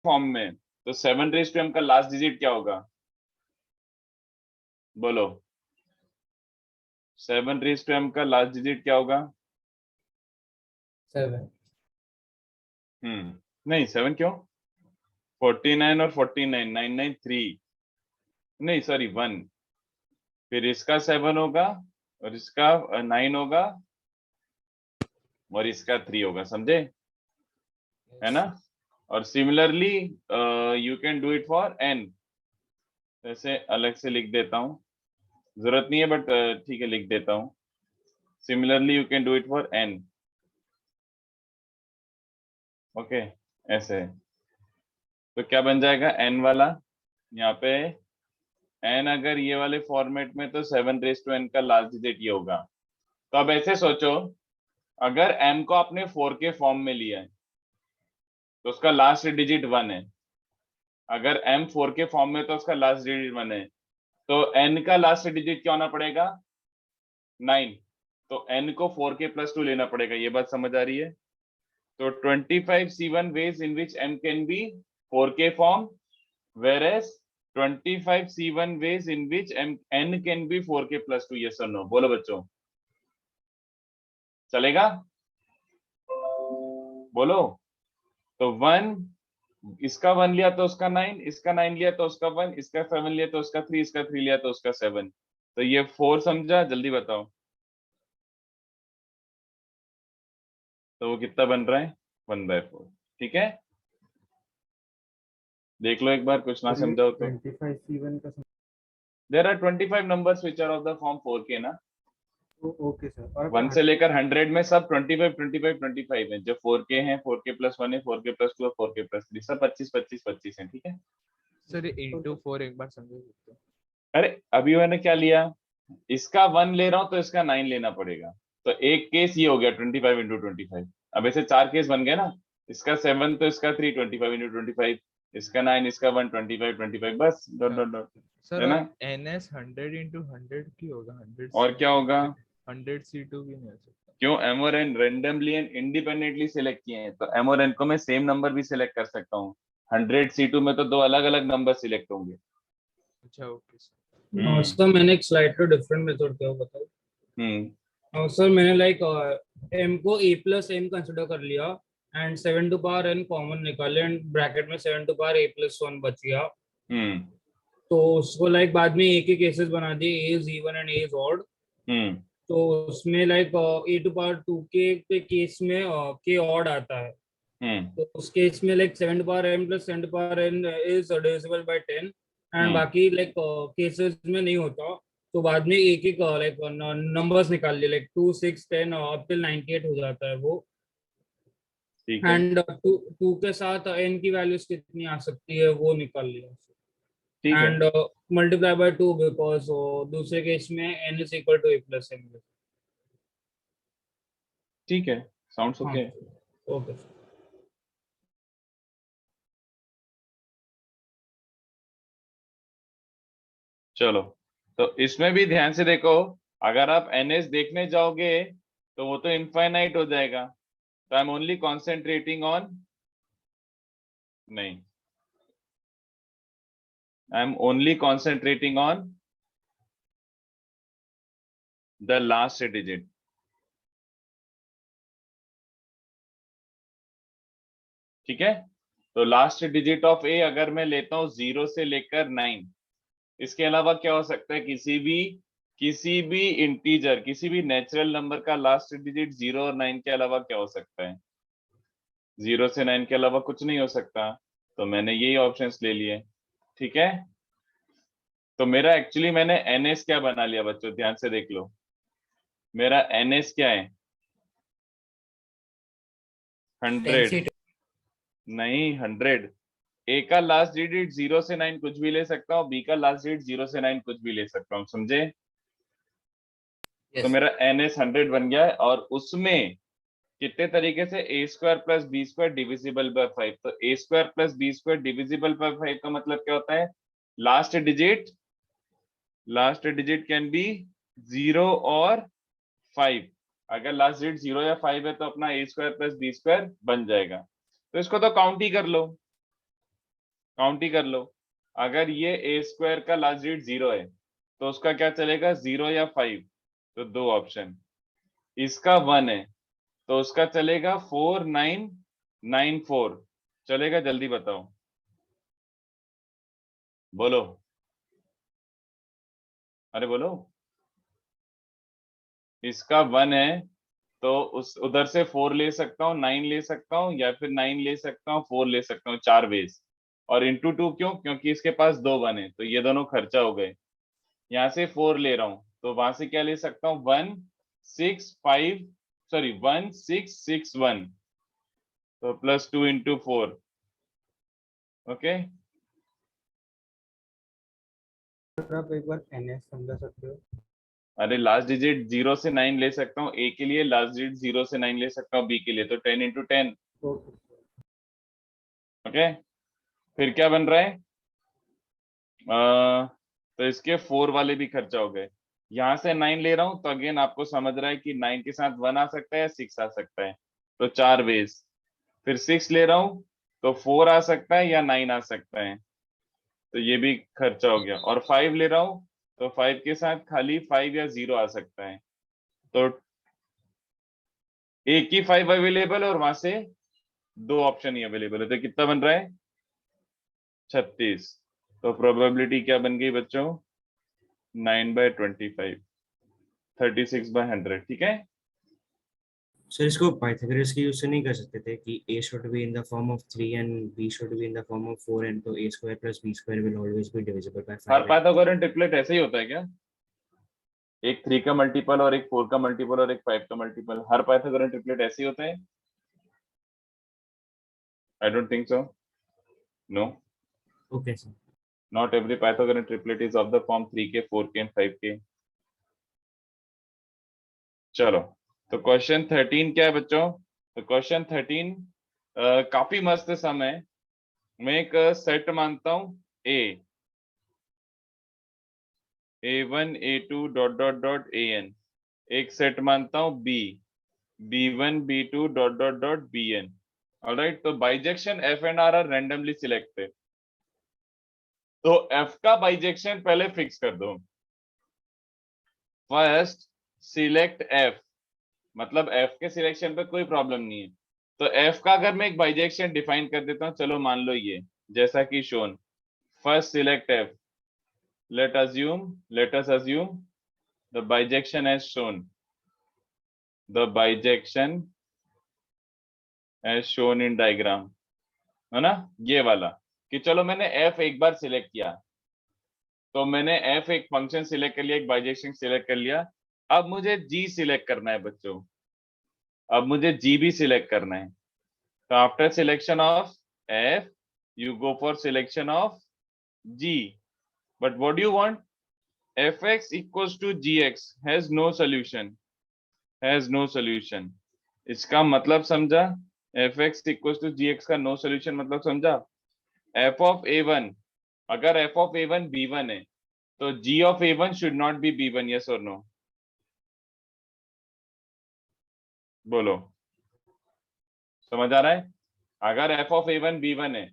Form में, तो 7 raise to m का लास्ट डिजिट क्या होगा? बोलो, 7 रेज टू m का लास्ट डिजिट क्या होगा? 7। नहीं 7 क्यों? 49 और 49, 993, नहीं सॉरी 1, फिर इसका 7 होगा और इसका 9 होगा और इसका 3 होगा, समझे? है ना? और similarly you can do it for n, जैसे अलग से लिख देता हूं, जरूरत नहीं है बट ठीक है लिख देता हूं। Similarly you can do it for n, okay ऐसे। तो क्या बन जाएगा n वाला यहाँ पे, n अगर ये वाले फॉर्मेट में, तो 7 रेज टू n का लास्ट डिजिट ये होगा। तो अब ऐसे सोचो, अगर m को आपने 4 के फॉर्म में लिया है तो उसका लास्ट डिजिट 1 है। अगर m 4 के फॉर्म में तो उसका लास्ट डिजिट 1 है, तो n का लास्ट डिजिट क्या होना पड़ेगा? 9। तो n को 4 के प्लस 2 लेना पड़ेगा। ये बात समझ आ रही है? तो 25 C1 ways in which m can be 4k form, whereas 25 C1 ways in which n can be 4k plus 2, yes or no? बोलो बच्चों, चलेगा? बोलो। तो 1, इसका 1 लिया तो उसका 9, इसका 9 लिया तो उसका 1, इसका 7 लिया तो उसका 3, इसका 3 लिया तो उसका 7। तो ये 4 समझा? जल्दी बताओ, तो वो कितना बन रहा है? 1/4। ठीक है, देख लो एक बार, कुछ ना समझाओ तो। 25 C1 का there are 25 numbers which are of the form 4k ना। Okay sir. और 1 से लेकर 100 में सब 25 25 25 है। जो 4k है, 4k प्लस 1 है, 4k प्लस 2 है, 4k प्लस 3, सब 25 25 25 है। ठीक है सर इंटू 4 एक बार समझो तो। अरे अभी मैंने क्या लिया, इसका 1 ले रहा हूं तो इसका 9 लेना पड़ेगा। तो एक केस ये हो गया 25 इंटू 25। अब ऐसे 4 केस बन गए ना, इसका 7 तो इसका 3, 25 इंटू 25, इसका 9, इसका 1, 25 25, बस डॉट डॉट डॉट। सर है ना? NS 100 इंटू 100 की होगा 100। और क्या होगा? 100 C2 भी नहीं हो सकता। क्यों? m और n randomly and independently select किए हैं, तो m और n को मैं सेम नंबर भी सिलेक्ट कर सकता हूँ। 100 C2 में तो दो अलग अलग नंबर सिलेक्ट होंगे। अच्छा ओके सर। सर मैंने एक स्लाइड तो डिफरेंट मेथड क्या बताओ। सर मैंने लाइक m को a प्लस m कंसिडर कर लिया and 7 to power n common निकाले एंड ब्रैकेट में 7 टू पावर a प्लस 1 बच गया। तो उसको लाइक बाद में एक ही केसेस बना दिए, a is even and a is odd. तो उसमें लाइक a टू पावर 2 के केस में k ऑड आता है। तो उस केस में like 7 to power m plus 7 to power n is divisible by 10 and बाकी लाइक केसेस में नहीं होता। तो बाद में एक एक लाइक नंबर्स निकाल लिए, लाइक 2 6 10 अप टिल 98 हो जाता है वो। एंड 2 के साथ n की वैल्यूज कितनी आ सकती है वो निकाल लिया। एंड मल्टीप्लाई बाय 2 बिकॉज दूसरे केस में n is equal to a plus m। ठीक है, साउंड्स ओके। ओके। चलो, तो इसमें भी ध्यान से देखो, अगर आप ns देखने जाओगे तो वो तो इनफाइनाइट हो जाएगा। तो I am only concentrating on, नहीं, I am only concentrating on the last digit. ठीक है, तो लास्ट डिजिट ऑफ a अगर मैं लेता हूं 0 से लेकर 9, इसके अलावा क्या हो सकता है? किसी भी इंटीजर, किसी भी नेचुरल नंबर का लास्ट डिजिट 0 और 9 के अलावा क्या हो सकता है? 0 से 9 के अलावा कुछ नहीं हो सकता। तो मैंने यही ऑप्शंस ले लिए। ठीक है, तो मेरा एक्चुअली मैंने ns क्या बना लिया बच्चों, ध्यान से देख लो। मेरा ns क्या है? 100 नहीं, 100। ए का लास्ट डिजिट 0 से 9 कुछ भी ले सकता हूँ, बी का लास्ट डिजिट 0 से 9 कुछ भी ले सकता हूँ, समझे? तो मेरा ns 100 बन गया है, और उसमें कितने तरीके से a square plus B square divisible by 5। तो a square plus B square divisible by 5 का मतलब क्या होता है? लास्ट डिजिट कैन बी 0 और 5। अगर लास्ट डिजिट 0 या 5 है तो अपना a square plus B square बन जाएगा। तो इसको तो काउंट ही कर लो। काउंट ही कर लो। अगर ये ए स्क्वायर का लास्ट डिजिट 0 है तो उसका क्या चलेगा, 0 या 5, तो 2 ऑप्शन। इसका 1 है तो उसका चलेगा 4 9 9 4, चलेगा? जल्दी बताओ, बोलो, अरे बोलो। इसका 1 है तो उस उधर से 4 ले सकता हूँ, 9 ले सकता हूँ, या फिर 9 ले सकता हूँ, 4 ले सकता हूँ, 4 वेज। और इंटू 2 क्यों? क्योंकि इसके पास 2 1 है तो ये दोनों खर्चा हो गए। यहाँ से 4 ले रहा हूँ तो वहां से क्या ले सकता हूँ, 1 6 5, सॉरी 1 6 6 1, तो +2 इंटू 4। ओके, सर आप एक बार NS समझा सकते हो? अरे लास्ट डिजिट 0 से 9 ले सकता हूँ ए के लिए, लास्ट डिजिट 0 से 9 ले सकता हूँ बी के लिए, तो 10 इंटू 10। ओके। ओके, फिर क्या बन रहा है, तो इसके 4 वाले भी खर्चा हो गए। यहाँ से 9 ले रहा हूँ तो अगेन आपको समझ रहा है कि 9 के साथ 1 आ सकता है या 6 आ सकता है, तो 4 वेज। फिर 6 ले रहा हूँ तो 4 आ सकता है या 9 आ सकता है, तो ये भी खर्चा हो गया। और 5 ले रहा हूँ तो 5 के साथ खाली 5 या 0 आ सकता है, तो एक ही 5 अवेलेबल है और वहां से 2 ऑप्शन ही अवेलेबल है, तो कितना बन रहा है, 36। तो प्रोबेबिलिटी क्या बन गई बच्चों, 9/25, 36/100। ठीक है, सर इसको पाइथागोरस के यूज से नहीं कर सकते थे कि a should be in the form of 3 and b should be in the form of 4 and तो a square plus b square will always be divisible by 5 her and Pythagorean triplet ऐसे ही होता है क्या, एक 3 का मल्टीपल और एक 4 का मल्टीपल और एक 5 का मल्टीपल, हर पाइथागोरन ट्रिपलेट ऐसे ही होता है? I don't think so, no, okay sir not every Pythagorean triplet is of the form 3k 4k and 5k। चलो, तो क्वेश्चन 13 क्या है बच्चों, तो क्वेश्चन 13 काफी मस्त सम है। मैं एक सेट मानता हूं A, a1 a2 dot dot dot an, एक सेट मानता हूं B, b1 b2 dot dot dot bn। Alright, तो bijection f and r are randomly selected. तो f का बाइजेक्शन पहले फिक्स कर दो। फर्स्ट सिलेक्ट f, मतलब f के सिलेक्शन पे कोई प्रॉब्लम नहीं है। तो f का अगर मैं एक बाइजेक्शन डिफाइन कर देता हूं, चलो मान लो ये, जैसा कि shown, first select f, let us assume the bijection as shown, the bijection as shown in diagram, है ना, ये वाला, कि चलो मैंने f एक बार सिलेक्ट किया, तो मैंने f एक फंक्शन सिलेक्ट कर लिया, एक बाइजेक्शन सिलेक्ट कर लिया। अब मुझे g सिलेक्ट करना है बच्चों, अब मुझे g भी सिलेक्ट करना है। तो after selection of f you go for selection of g, but what do you want, fx equals to gx has no solution, has no solution। इसका मतलब समझा, fx equals to gx का no solution मतलब समझा। f of a1, अगर f of a1 b1 है तो g of a1 should not be b1, yes or no, बोलो, समझ आ रहा है? अगर f of a1 b1 है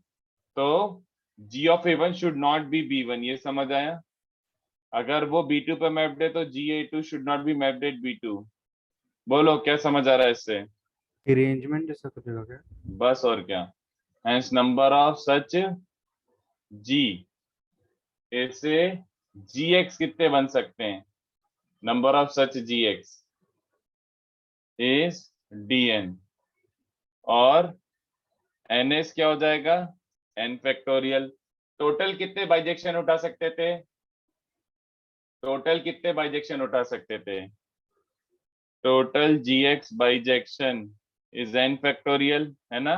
तो g of a1 should not be b1, ये समझ आया? अगर वो b2 पे मैप्ड है तो ga2 should not be mapped at b2। बोलो क्या समझ आ रहा है इससे? अरेंजमेंट जैसा कुछ होगा क्या? बस और क्या, hence number of such g, ऐसे gx कितने बन सकते हैं, number of such gx is dn, और ns क्या हो जाएगा, n फैक्टोरियल। टोटल कितने बाइजेक्शन उठा सकते थे, टोटल कितने बाइजेक्शन उठा सकते थे, total gx bijection is n factorial, है ना,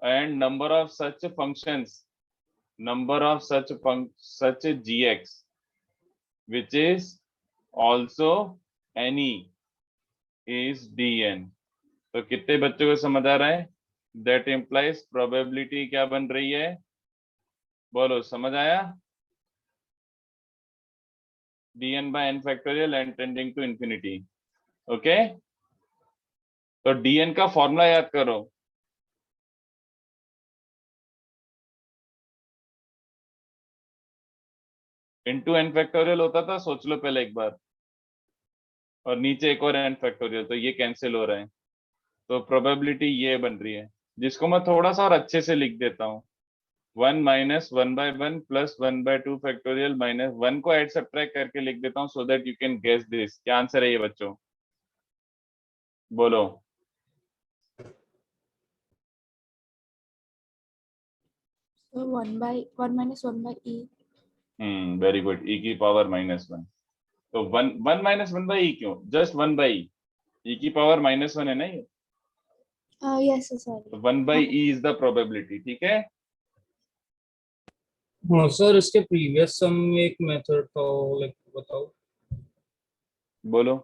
and number of such functions, number of such gx which is also any is dn। तो कितने बच्चों को समझ आ रहा है, that implies probability क्या बन रही है, बोलो, समझ आया, dn by n factorial and tending to infinity। Okay, तो dn का फॉर्मूला याद करो, इंटू एन फैक्टोरियल होता था, सोच लो पहले एक बार, और नीचे एक और एन फैक्टोरियल, तो ये कैंसिल हो रहा है, तो प्रोबेबिलिटी ये बन रही है, जिसको मैं थोड़ा सा और अच्छे से लिख देता हूँ, 1 माइनस 1/1 प्लस 1/2 फैक्टोरियल माइनस 1 को ऐड सब्ट्रैक्ट करके लिख देता हूँ, so that you can guess this. क्या आंसर है ये बच्चों, बोलो। So 1 minus 1 by e. Very good, e की पावर -1। तो 1 माइनस 1 बाई ई क्यों, जस्ट 1 बाई ई की पावर -1 है ना ये, Yes, sir, तो sorry. 1 by E is the probability, ठीक है। हाँ सर, इसके प्रीवियस सम में एक मेथड था, लाइक बताओ। बोलो।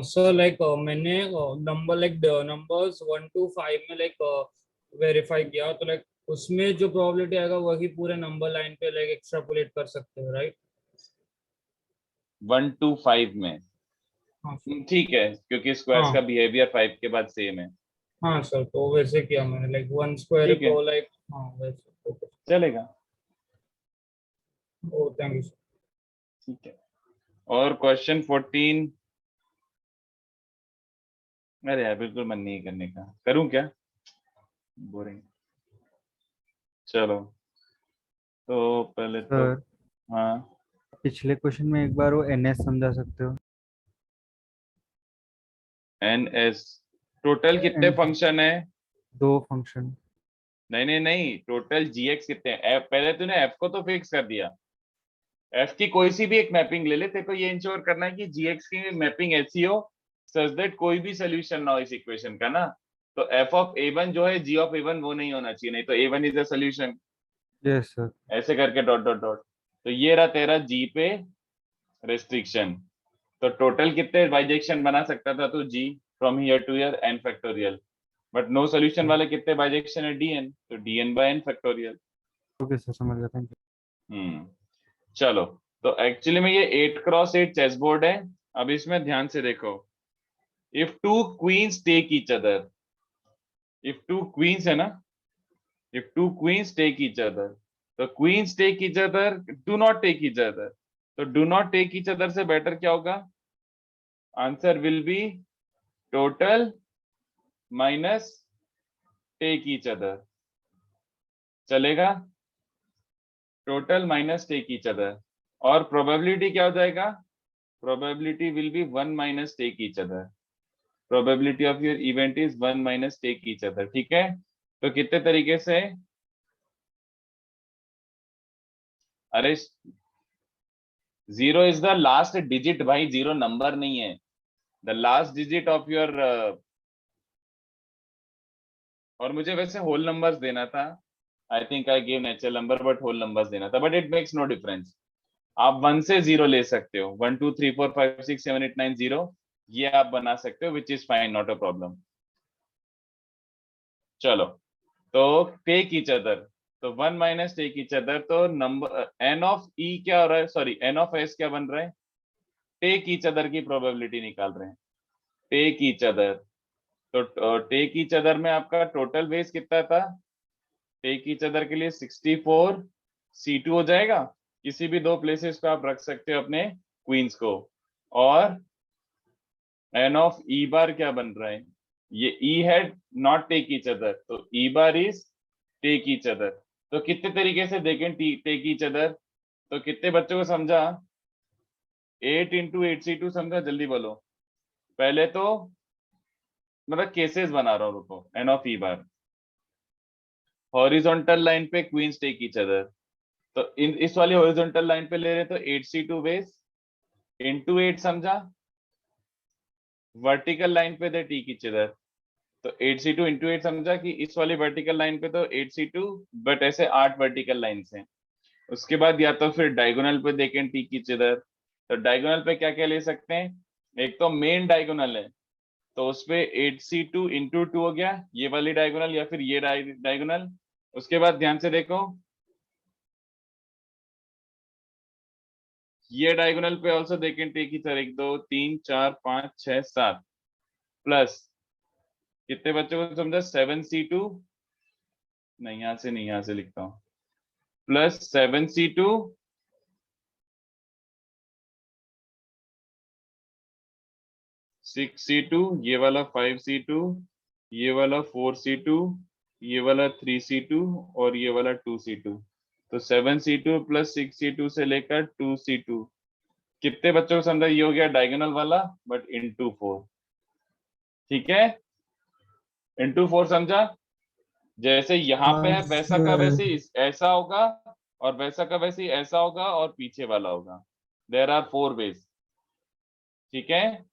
सर लाइक मैंने नंबर लाइक नंबर्स 1 to 5 में लाइक वेरीफाई किया, तो लाइक उसमें जो प्रोबेबिलिटी आएगा वही पूरे नंबर लाइन पे लाइक एक्सट्रापोलेट कर सकते हैं, राइट? 1 to 5 में हाँ सर। ठीक है, क्योंकि स्क्वायर्स हाँ का बिहेवियर 5 के बाद सेम है, हाँ सर, तो वैसे किया मैंने, लाइक 1 स्क्वायर ठीक है, को लाइक, हाँ वैसे। ओके, चलेगा, ओ थैंक यू सर। ठीक है। और क्वेश्चन 14, अरे यार बिल्कुल मन नहीं करने का, करूं क्या, बोरिंग। चलो, तो पहले तो सर हाँ, पिछले क्वेश्चन में एक बार वो एनएस समझा सकते हो? एन एस टोटल कितने N- फंक्शन है, 2 फंक्शन। नहीं, टोटल जीएक्स कितने हैं, पहले तूने एफ को तो फिक्स कर दिया, एफ की कोई सी भी एक मैपिंग ले ले, तेरे को ये इंश्योर करना है कि जीएक्स की मैपिंग ऐसी हो सच दैट कोई भी सोल्यूशन ना हो इस इक्वेशन का ना, तो एफ ऑफ ए1 जो है जी ऑफ ए1 वो नहीं होना चाहिए, नहीं तो A1 is a solution, yes sir. ऐसे करके डॉट डॉट डॉट, तो ये रहा तेरा जी पे रेस्ट्रिक्शन। तो टोटल कितने बाइजेक्शन बना सकता था तू जी from here to here n factorial, but no solution वाले कितने बाइजेक्शन है डीएन, तो DN by n factorial. Okay sir, समझ गया, थैंक चलो, तो एक्चुअली में ये 8x8 चेस बोर्ड है। अब इसमें ध्यान से देखो, if two queens take each other, if two queens है ना, if two queens take each other, तो queens take each other, do not take each other, तो do not take each other से बेटर क्या होगा, answer will be total minus take each other, चलेगा, total minus take each other, और probability क्या हो जाएगा, probability will be 1 minus take each other, probability of your event is 1 minus take each other, ठीक है। तो कितने तरीके से, अरे 0 इज द लास्ट डिजिट भाई, 0 नंबर नहीं है, the last digit of your, और मुझे वैसे होल नंबर्स देना था, I think I give natural number but whole numbers देना था, but it makes no difference, आप 1 से 0 ले सकते हो, 1 2 3 4 5 6 7 8 9 0, ये आप बना सकते हो, which is fine, not a problem. चलो, तो टेक ईच अदर, तो 1 माइनस टेक ईच अदर, तो नंबर एन ऑफ ई क्या हो रहा है, सॉरी एन ऑफ एस क्या बन रहा है, टेक ईच अदर की प्रोबेबिलिटी निकाल रहे हैं, टेक ईच अदर, तो टेक ईच अदर में आपका टोटल बेस कितना था, टेक ईच अदर के लिए 64 C2 हो जाएगा, किसी भी दो प्लेसेस पे आप रख सकते हो अपने क्वींस को, और एन ऑफ ई बार क्या बन रहा है, ये ई है नॉट टेक ईच अदर, तो E bar is take each other, तो कितने तरीके से देखें टेक ईच अदर, तो कितने बच्चों को समझा, 8 इंटू 8C2 समझा, जल्दी बोलो, पहले तो मतलब केसेस बना रहा हूँ, रुको, N of E bar horizontal line पे क्वींस टेक ईच अदर, तो इस वाली हॉरिजॉन्टल लाइन पे ले रहे तो 8C2 बेस इंटू 8 समझा, वर्टिकल लाइन पे दे टेक ईच अदर, तो 8C2 इंटू 8 समझा कि इस वाली वर्टिकल लाइन पे तो 8C2, बट ऐसे 8 वर्टिकल लाइंस हैं, उसके बाद या तो फिर डायगोनल पे देखें टी की चिदर, तो डायगोनल पे क्या क्या ले सकते हैं, एक तो मेन डायगोनल है, तो उसपे 8C2 इंटू 2 हो गया, ये वाली डायगोनल या फिर ये डायगोनल, उसके बाद ध्यान से देखो, ये डायगोनल पे ऑल्सो देखें टी की तरह 1 2 3 4 5 6 7, प्लस कितने बच्चों को समझा, 7C2, नहीं यहाँ से नहीं, यहाँ से लिखता हूँ, प्लस 7C2 6c2, ये वाला 5c2, ये वाला 4c2, ये वाला 3c2 और ये वाला 2c2। तो 7c2 प्लस 6c2 से लेकर 2c2 कितने बच्चों को समझा? ये हो गया डायगोनल वाला, बट इंटू 4। ठीक है, इंटू 4 समझा? जैसे यहाँ पे है वैसा का वैसे ऐसा होगा, और वैसा का वैसे ही ऐसा होगा, और पीछे वाला होगा। There are 4 ways. ठीक है,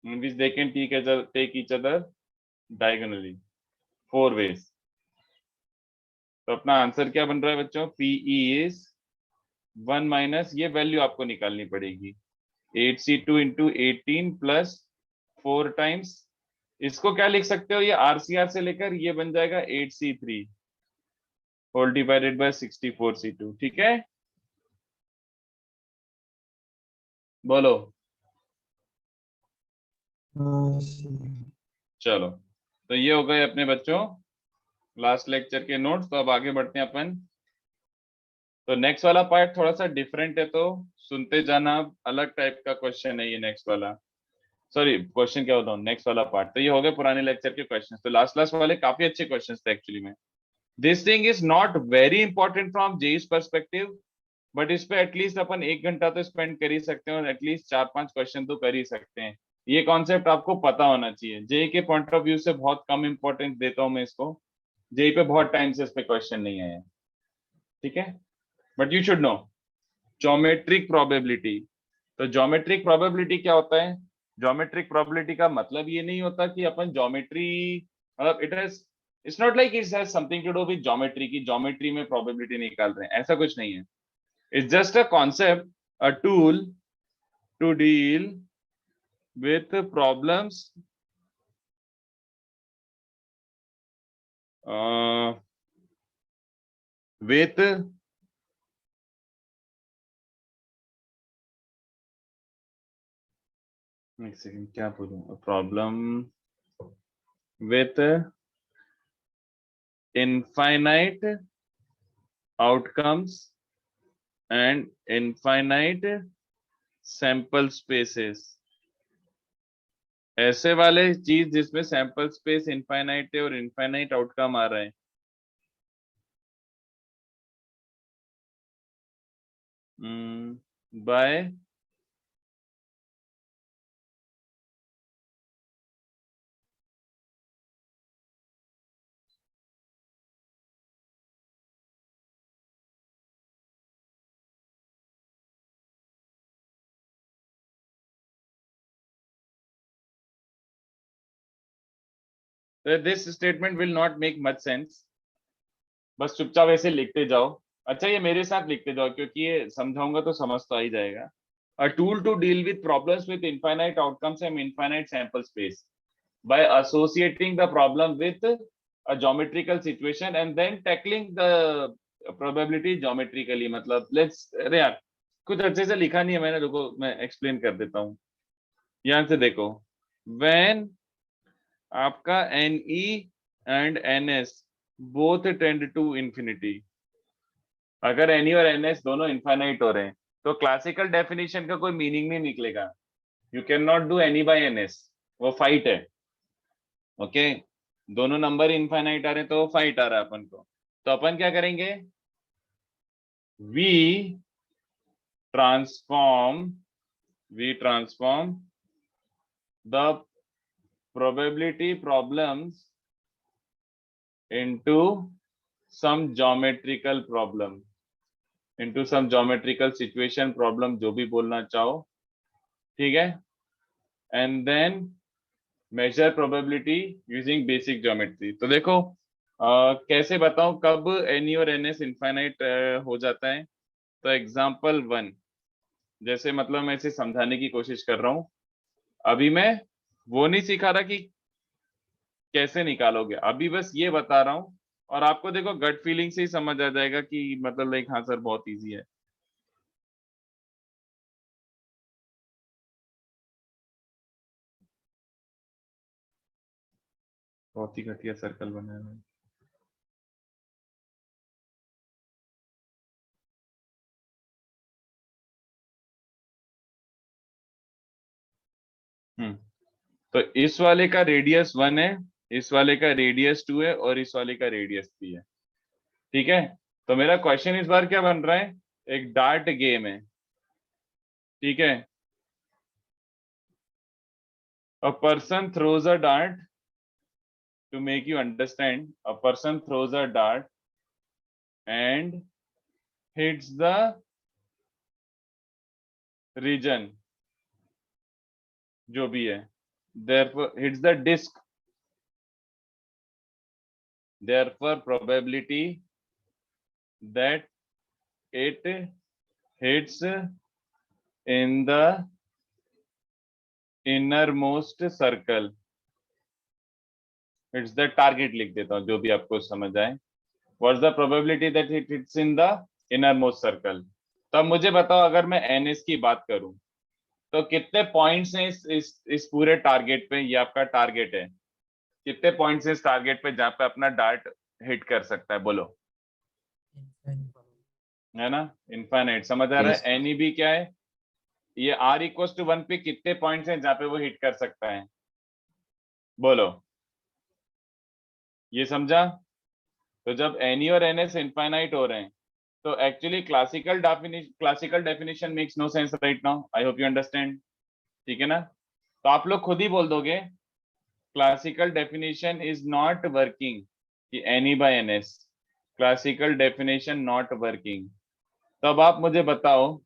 which they can take each other diagonally, 4 ways। तो अपना आंसर क्या बन रहा है बच्चों? PE is 1 माइनस, ये वैल्यू आपको निकालनी पड़ेगी, 8c2 इंटू 18 प्लस 4 टाइम्स, इसको क्या लिख सकते हो? ये RCR से लेकर ये बन जाएगा 8c3 whole divided bye 64c2। ठीक है, बोलो। चलो, तो ये हो गए अपने बच्चों लास्ट लेक्चर के नोट्स। तो अब आगे बढ़ते हैं अपन। तो नेक्स्ट वाला पार्ट थोड़ा सा डिफरेंट है, तो सुनते जाना, अलग टाइप का क्वेश्चन है ये नेक्स्ट वाला। सॉरी, क्वेश्चन क्या होता हूँ, नेक्स्ट वाला पार्ट। तो ये हो गए पुराने लेक्चर के क्वेश्चन। तो लास्ट वाले काफी अच्छे क्वेश्चन थे एक्चुअली में। This thing is not very important from JEE's perspective, but इस पे एटलीस्ट अपन 1 घंटा तो स्पेंड कर ही सकते हैं, और एटलीस्ट 4-5 क्वेश्चन तो कर ही सकते हैं। ये कॉन्सेप्ट आपको पता होना चाहिए। जेई के पॉइंट ऑफ व्यू से बहुत कम इंपॉर्टेंस देता हूं मैं इसको। जेई पे बहुत टाइम से इस पे क्वेश्चन नहीं आया। ठीक है, but you should know geometric probability. तो ज्योमेट्रिक प्रोबेबिलिटी क्या होता है? ज्योमेट्रिक प्रोबेबिलिटी का मतलब ये नहीं होता कि अपन ज्योमेट्री, मतलब it's not like it has something to do with geometry, की ज्योमेट्री में प्रोबेबिलिटी निकाल रहे हैं, ऐसा कुछ नहीं है। It's just a concept, a tool to deal with problems with एक सेकंड, क्या बोलूं, problem with infinite outcomes and infinite sample spaces। ऐसे वाले चीज जिसमें सैंपल स्पेस इनफाइनाइट है और इनफाइनाइट आउटकम आ रहा है। By this statement will not make much sense, बस चुपचाप ऐसे लिखते जाओ। अच्छा, ये मेरे साथ लिखते जाओ, क्योंकि ये समझाऊंगा तो समझ तो आ ही जाएगा। A tool to deal with problems with infinite outcomes and infinite sample space by associating the problem with a geometrical situation and then tackling the probability geometrically। मतलब let's, अरे यार कुछ अच्छे से लिखा नहीं है मैंने, रुको मैं एक्सप्लेन कर देता हूँ। यहाँ से देखो, when आपका NE and NS both tend to infinity, अगर NE और NS दोनों इनफाइनाइट हो रहे हैं तो क्लासिकल डेफिनेशन का कोई मीनिंग नहीं निकलेगा। You can not do NE by NS, वो फाइट है। ओके, दोनों नंबर इनफाइनाइट आ रहे हैं तो वो फाइट आ रहा है अपन को। तो अपन क्या करेंगे, we transform the probability problems into some geometrical problem, into some geometrical situation problem, जो भी बोलना चाहो। ठीक है, and then measure probability using basic geometry। तो देखो कैसे बताऊं कब NE और NS इनफाइनाइट हो जाता है। तो एग्जाम्पल 1, जैसे मतलब मैं इसे समझाने की कोशिश कर रहा हूं। अभी मैं वो नहीं सिखा रहा कि कैसे निकालोगे, अभी बस ये बता रहा हूं, और आपको देखो गट फीलिंग से ही समझ आ जाएगा कि मतलब लाइक हाँ सर बहुत इजी है। बहुत ही घटिया सर्कल बनाया है। तो इस वाले का रेडियस 1 है, इस वाले का रेडियस 2 है और इस वाले का रेडियस 3 है। ठीक है, तो मेरा क्वेश्चन इस बार क्या बन रहा है, एक डार्ट गेम है। ठीक है, a person throws a dart, to make you understand, a person throws a dart and hits the region, जो भी है, therefore hits the disk, therefore probability that it hits in the innermost circle, it's the target लिख देता हूं जो भी आपको समझ आए। what's the probability that it hits in the innermost circle। तो अब मुझे बताओ, अगर मैं NS की बात करूं तो कितने पॉइंट्स हैं इस पूरे टारगेट पे, ये आपका टारगेट है, कितने पॉइंट्स हैं इस टारगेट पे जहां पे अपना डार्ट हिट कर सकता है, बोलो। है ना, इनफाइनाइट। समझ आ रहा है, एनी भी क्या है, ये r इक्वल्स टू 1 पे कितने पॉइंट्स हैं जहां पे वो हिट कर सकता है, बोलो। ये समझा। तो जब एनी और ns इनफाइनाइट हो रहे हैं तो actually classical definition makes no sense right now, I hope you understand. ठीक है ना, तो आप लोग खुद ही बोल दोगे classical definition is not working, कि NE by NS, classical definition not working. तब आप मुझे बताओ,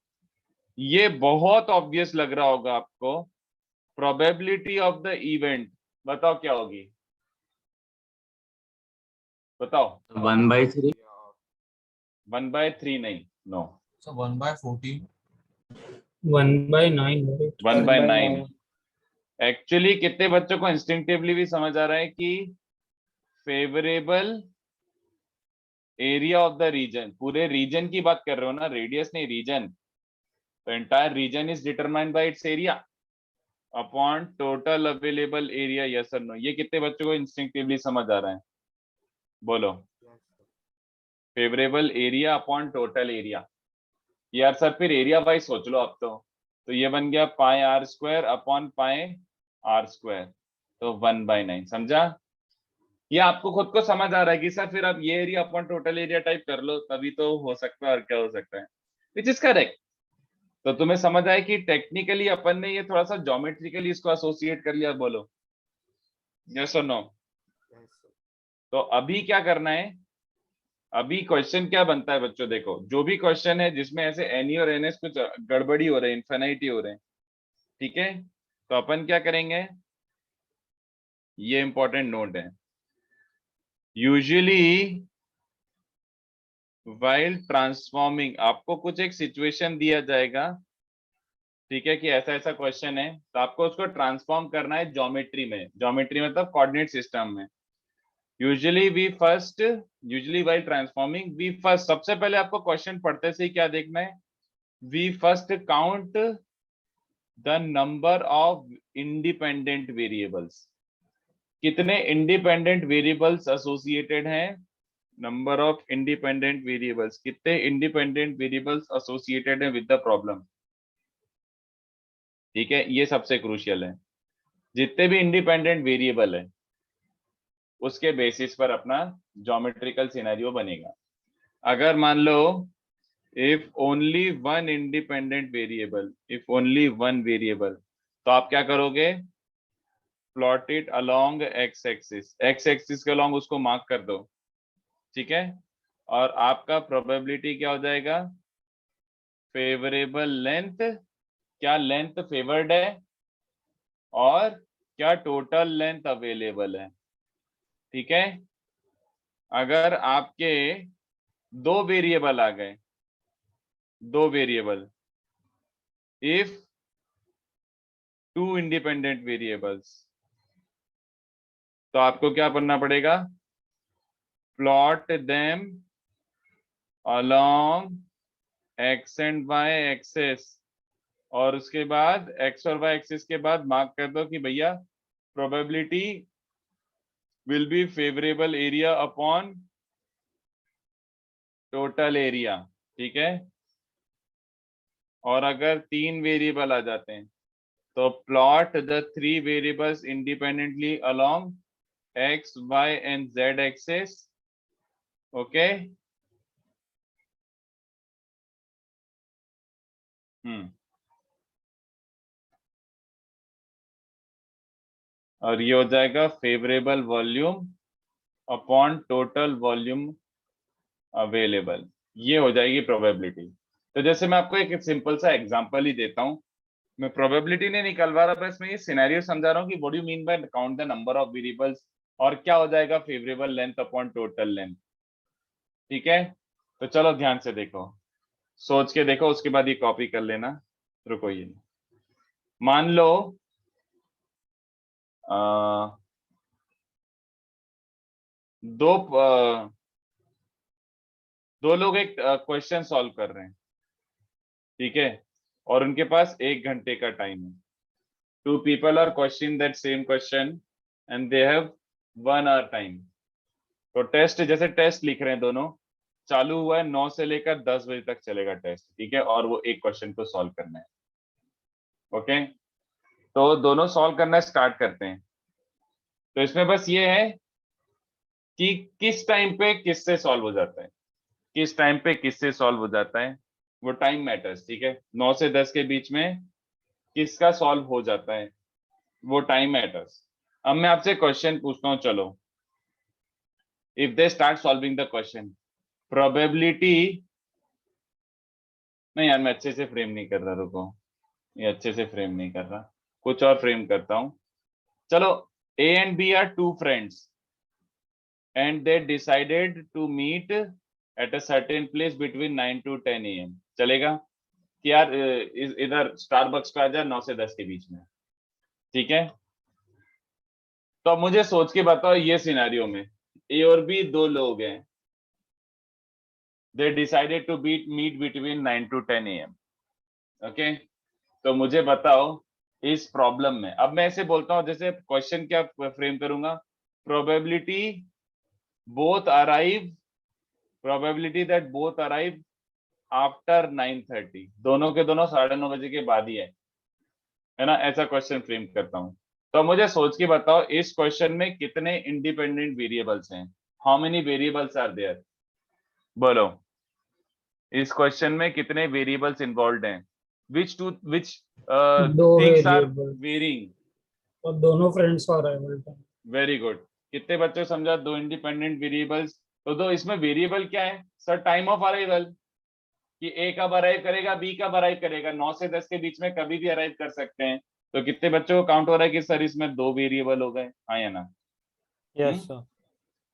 ये बहुत ऑब्वियस लग रहा होगा आपको, प्रोबेबिलिटी ऑफ द इवेंट बताओ क्या होगी, बताओ। 1/3। 1/3 नहीं, नो, So 1/14। 1/9 1/9। एक्चुअली कितने बच्चों को इंस्टिंक्टिवली भी समझ आ रहा है कि favourable area of the region, पूरे रीजन की बात कर रहे हो ना, रेडियस नहीं, रीजन। तो entire reason is determined by it's area upon total available area, yes और नो। ये कितने बच्चों को इंस्टिंक्टिवली समझ आ रहा है, बोलो। Favourable area upon total area, यार सर फिर एरिया वाइज सोच लो आप तो ये बन गया pi r square upon pi r square, तो 1/9। समझा, ये आपको खुद को समझ आ रहा है कि सर फिर आप ये area upon total area type कर लो, तभी तो हो सकता है, और क्या हो सकता है, विच इज करेक्ट। तो तुम्हें समझ आया कि टेक्निकली अपन ने ये थोड़ा सा ज्योमेट्रिकली इसको एसोसिएट कर लिया, बोलो यस और नो। तो अभी क्या करना है, अभी क्वेश्चन क्या बनता है बच्चों, देखो जो भी क्वेश्चन है जिसमें ऐसे एनी और एनएस कुछ गड़बड़ी हो रहे हैं, इन्फिनिटी हो रहे हैं, ठीक है, तो अपन क्या करेंगे, ये इंपॉर्टेंट नोट है, यूजुअली व्हाइल ट्रांसफॉर्मिंग, आपको कुछ एक सिचुएशन दिया जाएगा, ठीक है, कि ऐसा ऐसा क्वेश्चन है, तो आपको उसको ट्रांसफॉर्म करना है ज्योमेट्री में, ज्योमेट्री मतलब कोऑर्डिनेट सिस्टम में। Usually while transforming we first, सबसे पहले आपको क्वेश्चन पढ़ते से ही क्या देखना है, we first count the number of independent variables, कितने इंडिपेंडेंट वेरिएबल्स एसोसिएटेड हैं, नंबर ऑफ इंडिपेंडेंट वेरिएबल्स, कितने इंडिपेंडेंट वेरिएबल्स एसोसिएटेड हैं विद द प्रॉब्लम। ठीक है, ये सबसे क्रूशियल है, जितने भी इंडिपेंडेंट वेरिएबल है उसके बेसिस पर अपना ज्योमेट्रिकल सिनेरियो बनेगा। अगर मान लो if only one independent variable, if only one variable, तो आप क्या करोगे, plot it along x axis के अलोंग उसको मार्क कर दो, ठीक है, और आपका प्रोबेबिलिटी क्या हो जाएगा, फेवरेबल लेंथ, क्या लेंथ फेवर्ड है और क्या टोटल लेंथ अवेलेबल है। ठीक है, अगर आपके दो वेरिएबल आ गए, दो variable, if two independent variables, तो आपको क्या करना पड़ेगा, plot them along X and Y axis, और उसके बाद एक्स और वाई एक्सिस के बाद मार्क कर दो कि भैया probability will B favourable area upon total area. ठीक है, और अगर तीन वेरिएबल आ जाते हैं तो plot the three variables independently along x, y and z axis. Okay. और ये हो जाएगा favourable volume upon total volume available, ये हो जाएगी प्रोबेबिलिटी। तो जैसे मैं आपको एक सिंपल सा एग्जांपल ही देता हूं, मैं प्रोबेबिलिटी नहीं निकलवा रहा, बस मैं ये सिनेरियो समझा रहा हूँ कि what do you mean by count the number of variables, और क्या हो जाएगा favourable length upon total length. ठीक है, तो चलो ध्यान से देखो, सोच के देखो, उसके बाद ये कॉपी कर लेना। रुको, ये मान लो दो लोग एक क्वेश्चन सॉल्व कर रहे हैं, ठीक है, और उनके पास 1 घंटे का टाइम है। 2 people are questioning that same question and they have 1 hour time। तो टेस्ट, जैसे टेस्ट लिख रहे हैं दोनों, चालू हुआ है 9 से लेकर 10 बजे तक चलेगा टेस्ट, ठीक है, और वो एक क्वेश्चन को सॉल्व करना है। ओके, तो दोनों सॉल्व करना स्टार्ट करते हैं। तो इसमें बस ये है कि किस टाइम पे किससे सॉल्व हो जाता है, किस टाइम पे किससे सॉल्व हो जाता है, वो टाइम मैटर्स। ठीक है, 9 से 10 के बीच में किसका सॉल्व हो जाता है, वो टाइम मैटर्स। अब मैं आपसे क्वेश्चन पूछता हूं, चलो, if they start solving the question, probability, नहीं यार मैं अच्छे से फ्रेम नहीं कर रहा, रुको, ये अच्छे से फ्रेम नहीं कर रहा, कुछ और फ्रेम करता हूं। चलो, A and B are 2 friends and they decided to meet at a certain place between 9 to 10 AM। चलेगा कि यार इधर स्टारबक्स पे आ जा 9 से 10 के बीच में, ठीक है। तो अब मुझे सोच के बताओ, ये सिनेरियो में ए और बी 2 लोग हैं, they decided to meet between 9 to 10 AM। Okay, तो मुझे बताओ इस प्रॉब्लम में, अब मैं ऐसे बोलता हूं, जैसे क्वेश्चन क्या फ्रेम करूंगा, probability that both arrive after 9:30, दोनों के दोनों 9:30 बजे के बाद ही है ना, ऐसा क्वेश्चन फ्रेम करता हूं। तो मुझे सोच के बताओ इस क्वेश्चन में कितने इंडिपेंडेंट वेरिएबल्स हैं, how many variables are there, बोलो, इस क्वेश्चन में कितने वेरिएबल्स इन्वॉल्व हैं, which दो things are वेरिएबल varying। और दोनों फ्रेंड्स का अराइवल टाइम। वेरी गुड, कितने बच्चों को समझा, 2 इंडिपेंडेंट वेरिएबल्स। तो दो इसमें वेरिएबल क्या है सर, टाइम ऑफ अराइवल, कि ए कब अराइव करेगा, बी कब अराइव करेगा, 9 से 10 के बीच में कभी भी अराइव कर सकते हैं। तो कितने बच्चों को काउंट हो रहा है कि सर इसमें 2 वेरिएबल हो गए, हाँ या ना? Yes sir.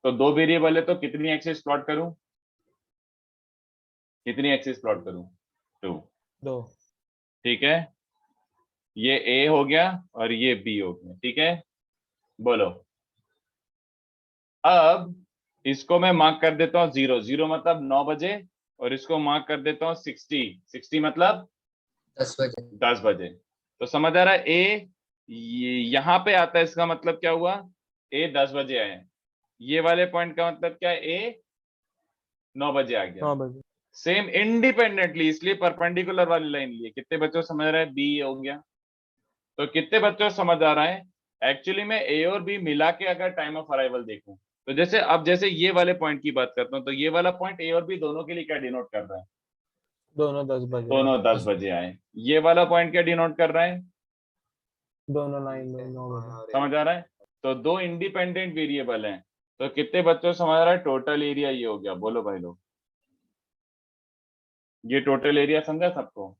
तो 2 वेरिएबल है, तो कितनी एक्सिस प्लॉट करूं, कितनी एक्सिस प्लॉट करूं, 2। ठीक है, ये ए हो गया और ये बी हो गया, ठीक है, बोलो। अब इसको मैं मार्क कर देता हूँ 0, 0 मतलब 9 बजे, और इसको मार्क कर देता हूँ 60, 60 मतलब 10 बजे। 10 बजे। तो समझ आ रहा है, ए यहाँ पे आता है, इसका मतलब क्या हुआ, ए 10 बजे आए, ये वाले पॉइंट का मतलब क्या है, ए 9 बजे आ गया। 9 बजे। सेम इंडिपेंडेंटली, इसलिए परपेंडिकुलर वाली लाइन लिए। कितने बच्चों को समझ रहा है, बी हो गया। तो कितने बच्चों को समझ आ रहा है, एक्चुअली में ए और बी मिला के अगर टाइम ऑफ अराइवल देखूं, तो जैसे अब जैसे ये वाले पॉइंट की बात करता हूं, तो ये वाला पॉइंट ए और बी दोनों के लिए क्या डिनोट कर रहा है, दोनों 10 बजे। दोनों 10 बजे आए। ये वाला पॉइंट क्या डिनोट कर रहा है, दोनों 9 बजे। समझ आ रहा है। तो 2 इंडिपेंडेंट वेरिएबल हैं, तो कितने बच्चों को समझ आ रहा है, टोटल एरिया ये हो गया, बोलो भाई लोग, ये टोटल एरिया समझा सबको।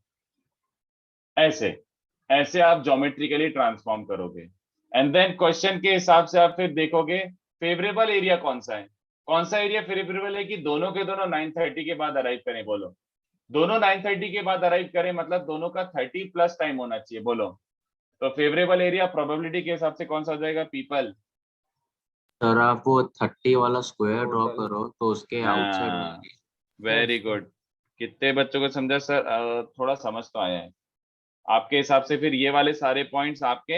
ऐसे आप ज्योमेट्रिकली ट्रांसफॉर्म करोगे, एंड देन क्वेश्चन के हिसाब से आप फिर देखोगे फेवरेबल एरिया कौन सा है, कौन सा एरिया फेवरेबल है कि दोनों के दोनों 9:30 के बाद अराइव करें, बोलो। दोनों 9:30 के बाद अराइव करें मतलब दोनों का 30 प्लस टाइम होना चाहिए, बोलो। तो फेवरेबल एरिया प्रोबेबिलिटी के हिसाब से कौन सा हो जाएगा, पीपल। सर आप वो 30 वाला स्क्वायर ड्रॉ करो तो उसके आउटसाइड हाँ, वेरी गुड। कितने बच्चों को समझा सर, थोड़ा समझ तो आया है आपके हिसाब से। फिर ये वाले सारे पॉइंट्स आपके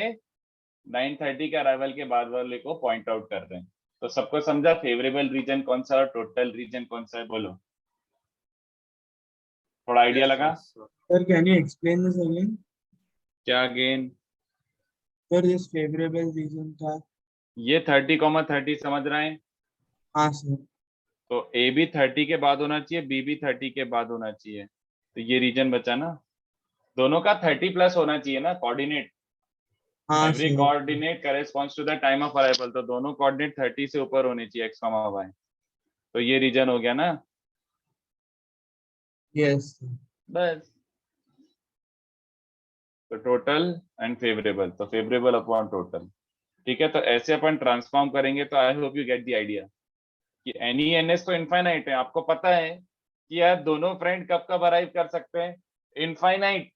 9:30 के अराइवल के बाद वाले को पॉइंट आउट कर रहे हैं। तो सबको समझा फेवरेबल रीजन कौन सा और टोटल रीजन कौन सा है, बोलो, थोड़ा आइडिया लगा। Sir, can you explain this again? क्या again, sir this favourable region था। ये 30,30 समझ रहे हैं? हाँ सर। तो ए भी 30 के बाद होना चाहिए, बी भी 30 के बाद होना चाहिए, तो ये रीजन बचा ना। दोनों का 30 प्लस होना चाहिए ना कोऑर्डिनेट। हाँ every sir. Coordinate corresponds to the time of arrival, तो दोनों कोऑर्डिनेट 30 से ऊपर होने चाहिए, एक्स कॉमा वाई। तो ये रीजन हो गया ना। यस। बस। तो टोटल एंड फेवरेबल, तो फेवरेबल अपॉन टोटल। ठीक है, तो ऐसे अपन ट्रांसफॉर्म करेंगे, तो आई hope you get the idea कि एन ई एन एस तो इनफाइनाइट है। आपको पता है कि यार दोनों फ्रेंड कब कब अराइव कर सकते हैं? इनफाइनाइट।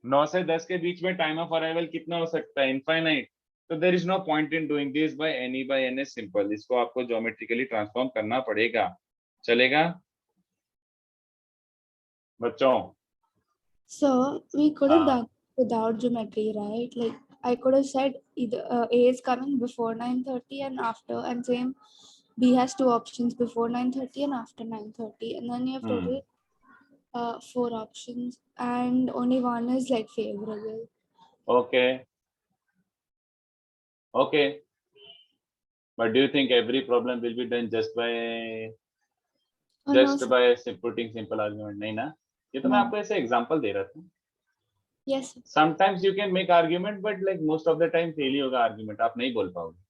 9 से 10 के बीच में टाइम ऑफ अराइवल कितना हो सकता है? इनफाइनाइट। तो there is no point in doing this by any by N S simple. इसको आपको ज्योमेट्रिकली ट्रांसफॉर्म करना पड़ेगा। चलेगा बच्चों? So we could have हाँ done without geometry, right? Like I could have said either A is coming before 9:30 and after, and same B has two options before 9:30 and after 9:30, and then you have total 4 options, and only one is like favorable. Okay okay, but do you think every problem will be done just by Oh, no, just by putting simple argument? नहीं ना, ये तो मैं no. आपको ऐसे example दे रहा था। Yes. Sometimes you can make argument, but like most of the time fail ही होगा आर्ग्यूमेंट, आप नहीं बोल पाओगे।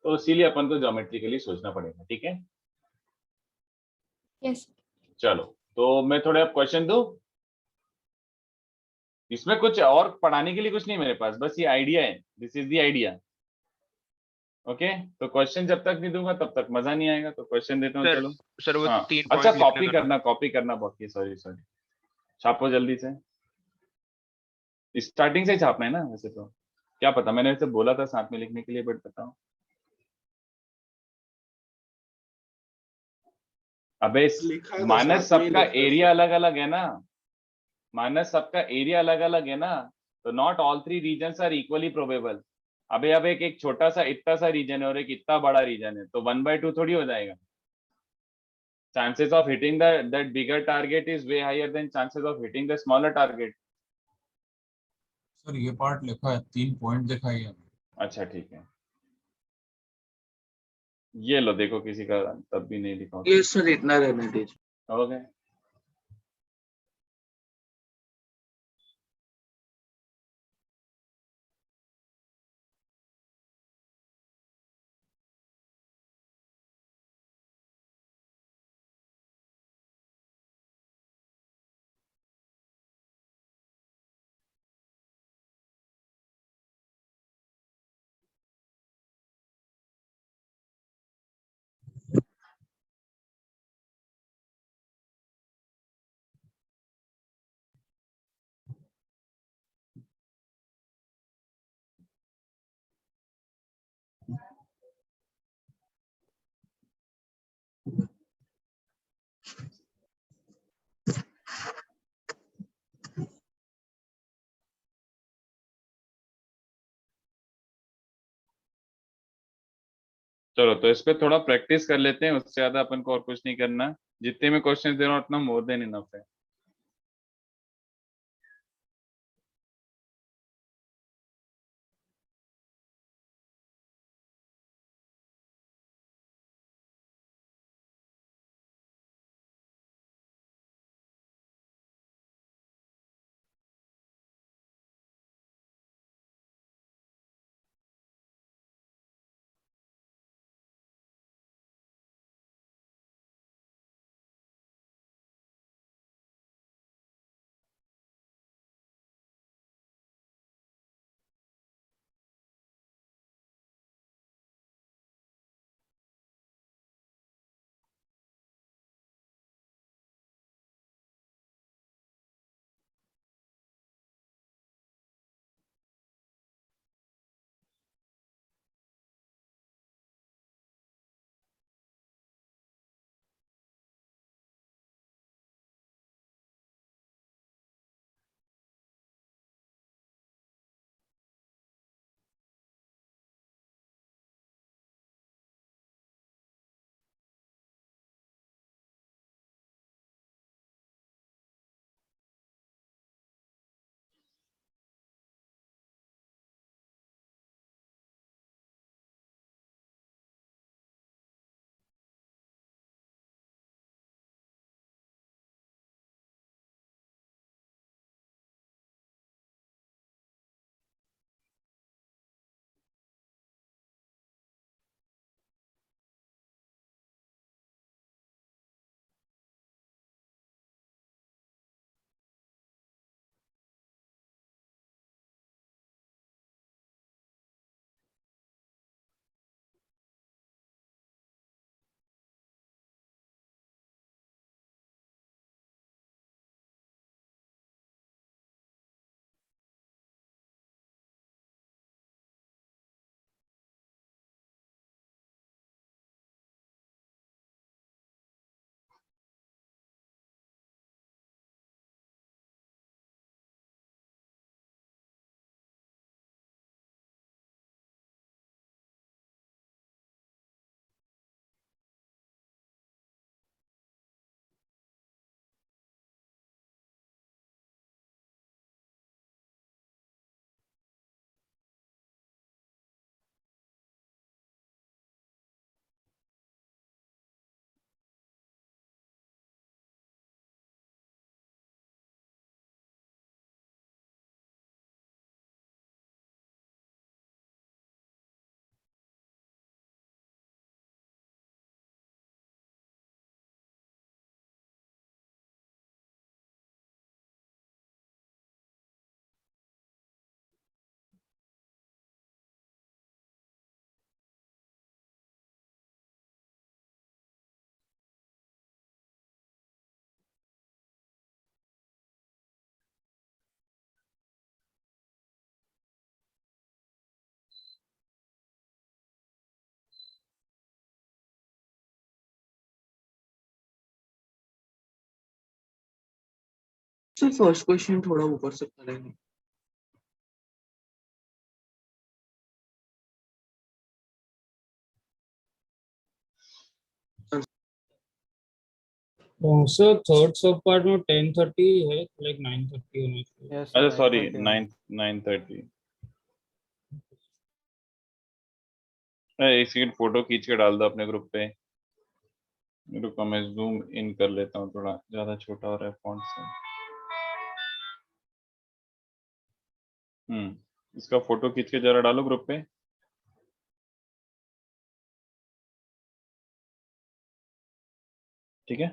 तो इसीलिए अपन को ज्योमेट्रिकली सोचना पड़ेगा। ठीक है, Yes. चलो तो मैं थोड़े अब क्वेश्चन दूं। इसमें कुछ और पढ़ाने के लिए कुछ नहीं मेरे पास, बस ये आइडिया है, this is the idea. Okay, तो क्वेश्चन जब तक नहीं दूंगा तब तक मजा नहीं आएगा, तो क्वेश्चन देता हूँ। सर चलो सर वो हाँ, 3 अच्छा पॉइंट कॉपी लिखने का ना। करना, कॉपी करना बाकी, सॉरी सॉरी, छापो जल्दी से। स्टार्टिंग से ही छापना है ना वैसे तो, क्या पता, मैंने वैसे बोला था साथ में लिखने के लिए, बट बताओ। अबे लिखा है तो मानस साथ में ही सबका लिखा है एरिया सर। अलग अलग है ना, मानस सबका एरिया अलग अलग है ना, तो not all 3 regions are equally probable. अबे अब एक छोटा सा इतना सा रीजन है और एक इतना बड़ा रीजन है, तो 1/2 थोड़ी हो जाएगा। chances of hitting that bigger target is way higher than chances of hitting the smaller target. Sir ये पार्ट लिखा है, 3 पॉइंट दिखाई है। अच्छा ठीक है, ये लो देखो, किसी का तब भी नहीं लिखा ये सर इतना रहने दीजिए। हो गए। चलो तो इस पे थोड़ा प्रैक्टिस कर लेते हैं, उससे ज्यादा अपन को और कुछ नहीं करना। जितने में क्वेश्चन दे रहा हूँ उतना मोर देन इनफ है। सर फर्स्ट क्वेश्चन थोड़ा ऊपर से करेंगे. सर थर्ड सब पार्ट में 10:30 है, लाइक 9:30 होना चाहिए। Yes, अच्छा sir. सॉरी 9:30 9:30 एक सेकंड फोटो खींच के डाल दो अपने ग्रुप पे। रुको मैं जूम इन कर लेता हूँ, थोड़ा ज्यादा छोटा हो रहा है फॉन्ट से। इसका फोटो खींच के जरा डालो ग्रुप पे। ठीक है।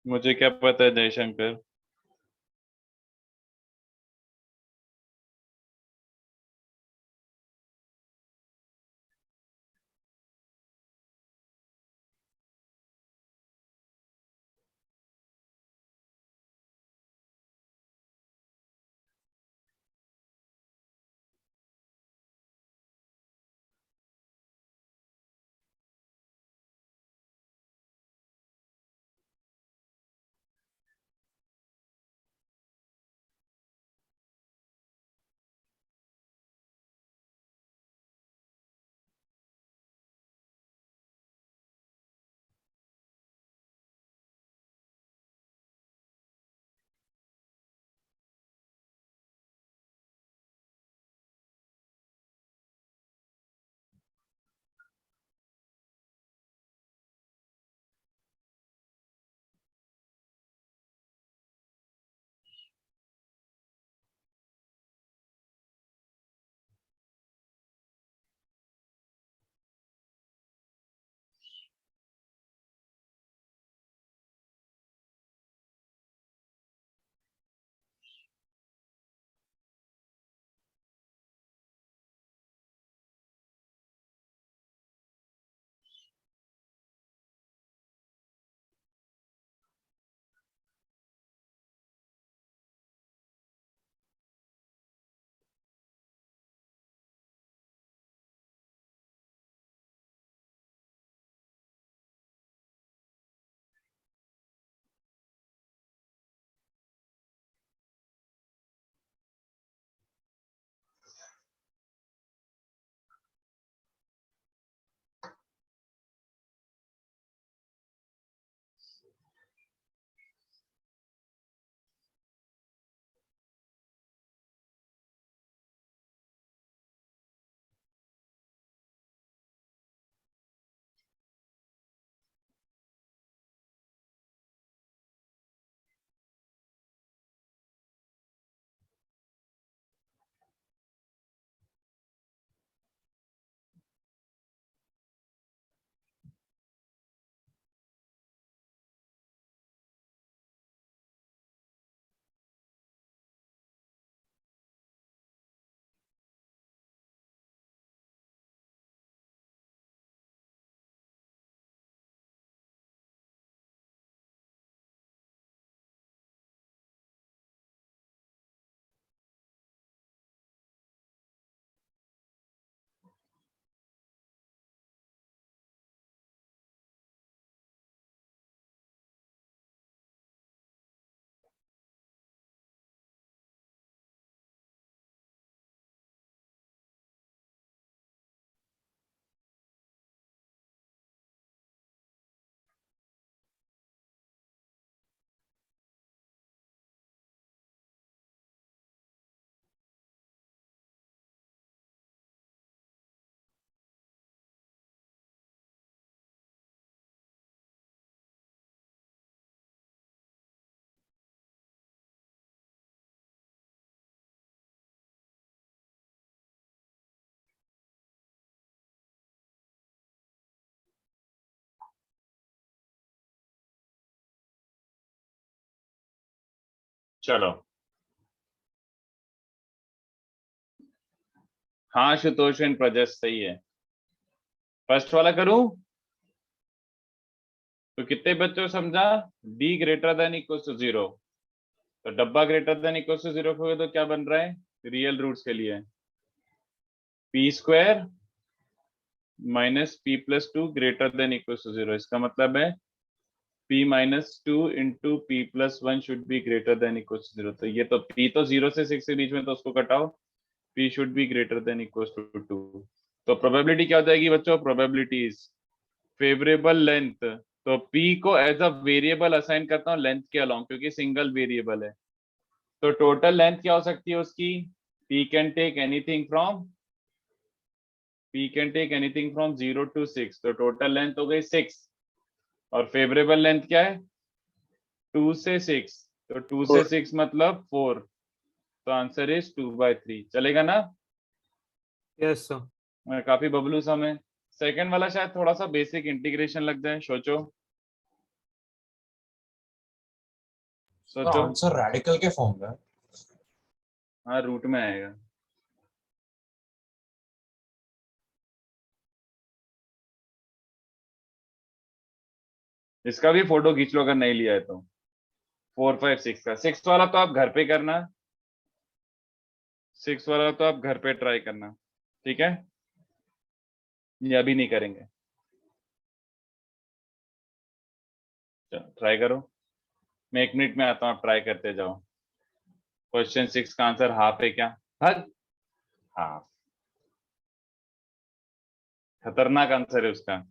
मुझे क्या पता है जयशंकर। चलो, हाँ शुतोष एंड प्रजस सही है। फर्स्ट वाला करूं तो कितने बच्चों समझा? d greater than equal to 0, तो डब्बा ग्रेटर देन इक्वल टू 0 होगा तो क्या बन रहा है रियल रूट्स के लिए? p square minus p plus 2 greater than equal to 0। इसका मतलब है p माइनस 2 इंटू p प्लस 1 should be greater than equal to 0। तो ये तो p तो 0 से 6 के बीच में, तो उसको कटाओ, p should be greater than equal to 2। तो प्रोबेबिलिटी क्या हो जाएगी बच्चों? प्रोबेबिलिटी इज फेवरेबल लेंथ, तो p को एज अ वेरिएबल असाइन करता हूँ लेंथ के अलोंग, क्योंकि सिंगल वेरिएबल है। तो टोटल लेंथ क्या हो सकती है उसकी? p can take anything from 0 to 6, तो टोटल लेंथ हो गई 6, और फेवरेबल लेंथ क्या है? 2 से 6, तो 2 से 6 मतलब 4, तो आंसर इज 2/3। चलेगा ना? Yes sir. काफी बबलू समय। सेकंड वाला शायद थोड़ा सा बेसिक इंटीग्रेशन लग जाए, सोचो सोचो। आंसर रेडिकल के फॉर्म में है। हाँ रूट में आएगा। इसका भी फोटो खींच लो अगर नहीं लिया है तो। 4 5 6 का 6 वाला तो आप घर पे करना, 6 वाला तो आप घर पे ट्राई करना, ठीक है? ये अभी नहीं करेंगे, ट्राई करो। मैं 1 मिनट में आता हूँ, आप ट्राई करते जाओ। क्वेश्चन 6 का आंसर हाफ है क्या? हद, हाफ खतरनाक आंसर है उसका।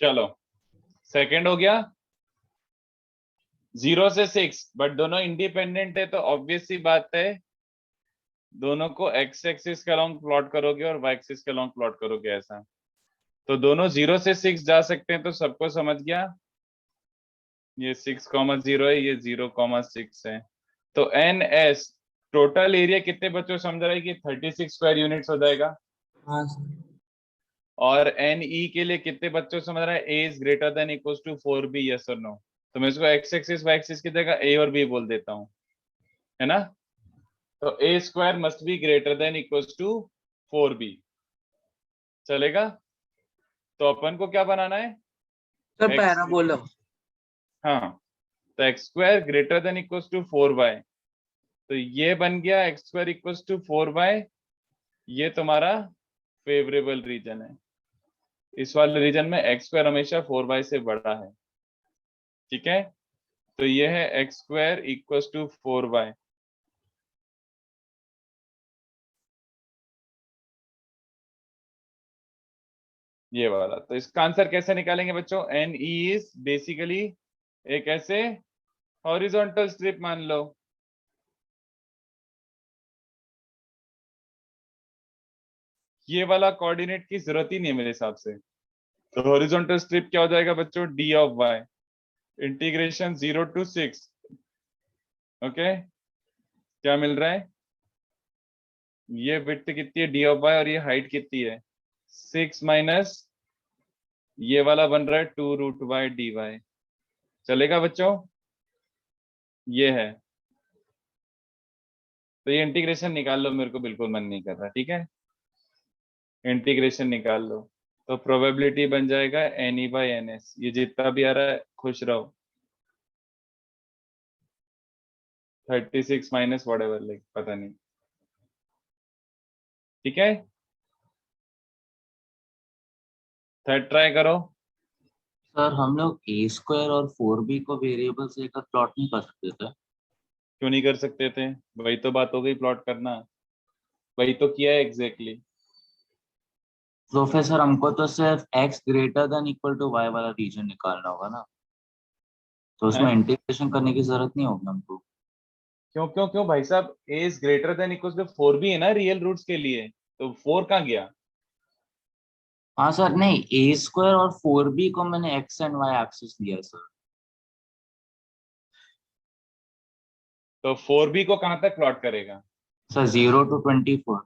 चलो सेकंड हो गया। 0 से 6, बट दोनों इंडिपेंडेंट है, तो ऑब्वियस सी बात है दोनों को x एक्सिस के अलोंग प्लॉट करोगे और y एक्सिस के अलोंग प्लॉट करोगे ऐसा। तो दोनों 0 से 6 जा सकते हैं, तो सबको समझ गया। ये 6,0 है, ये 0,6 है। तो NS टोटल एरिया कितने बच्चों समझ रहा है कि 36 स्क्वायर यूनिट्स हो जाएगा। हाँ सर। और NE के लिए कितने बच्चों समझ रहा है A is greater than equal to 4B, yes और नो? तो मैं इसको x एक्सिस y एक्सिस की जगह A और B बोल देता हूँ, है ना? तो A square must be greater than equal to 4B। चलेगा? तो अपन को क्या बनाना है? Sir parabola. हाँ, तो x square greater than equal to 4y, तो ये बन गया x square equal to 4y। ये तुम्हारा फेवरेबल रीजन है। इस वाले रीजन में x स्क्वायर हमेशा 4y से बड़ा है। ठीक है, तो ये है x square equals to 4y। ये वाला, तो इसका आंसर कैसे निकालेंगे बच्चों? एन ई इज बेसिकली एक ऐसे हॉरिजॉन्टल स्ट्रिप मान लो, ये वाला कोऑर्डिनेट की जरूरत ही नहीं है मेरे हिसाब से। तो हॉरिजॉन्टल स्ट्रिप क्या हो जाएगा बच्चों? D of Y integration 0 to 6। Okay, क्या मिल रहा है? ये विड्थ कितनी है डी ऑफ वाई, और ये हाइट कितनी है? 6 माइनस ये वाला बन रहा है 2√y dy। चलेगा बच्चों? ये है, तो ये इंटीग्रेशन निकाल लो, मेरे को बिल्कुल मन नहीं कर रहा, ठीक है, इंटीग्रेशन निकाल लो। तो प्रोबेबिलिटी बन जाएगा NE/NS, ये जितना भी आ रहा है खुश रहो। 36 माइनस वट एवर, लाइक पता नहीं, ठीक है। थर्ड ट्राई करो। सर हम लोग ए स्क्वायर और 4b को वेरिएबल्स लेकर प्लॉट नहीं कर सकते थे? क्यों नहीं कर सकते थे? वही तो बात हो गई, प्लॉट करना, वही तो किया है एग्जैक्टली। प्रोफेसर हमको तो सिर्फ x greater than equal to y वाला रीजन निकालना होगा ना, तो उसमें इंटीग्रेशन करने की जरूरत नहीं होगी हमको। क्यों क्यों क्यों भाई साहब, a is greater than equals to 4b है ना रियल रूट्स के लिए, तो 4 कहाँ गया? हाँ सर, नहीं ए स्क्वायर और 4b को मैंने x एंड y एक्सिस दिया सर। तो 4b को कहाँ तक प्लॉट करेगा? Sir 0 to 24।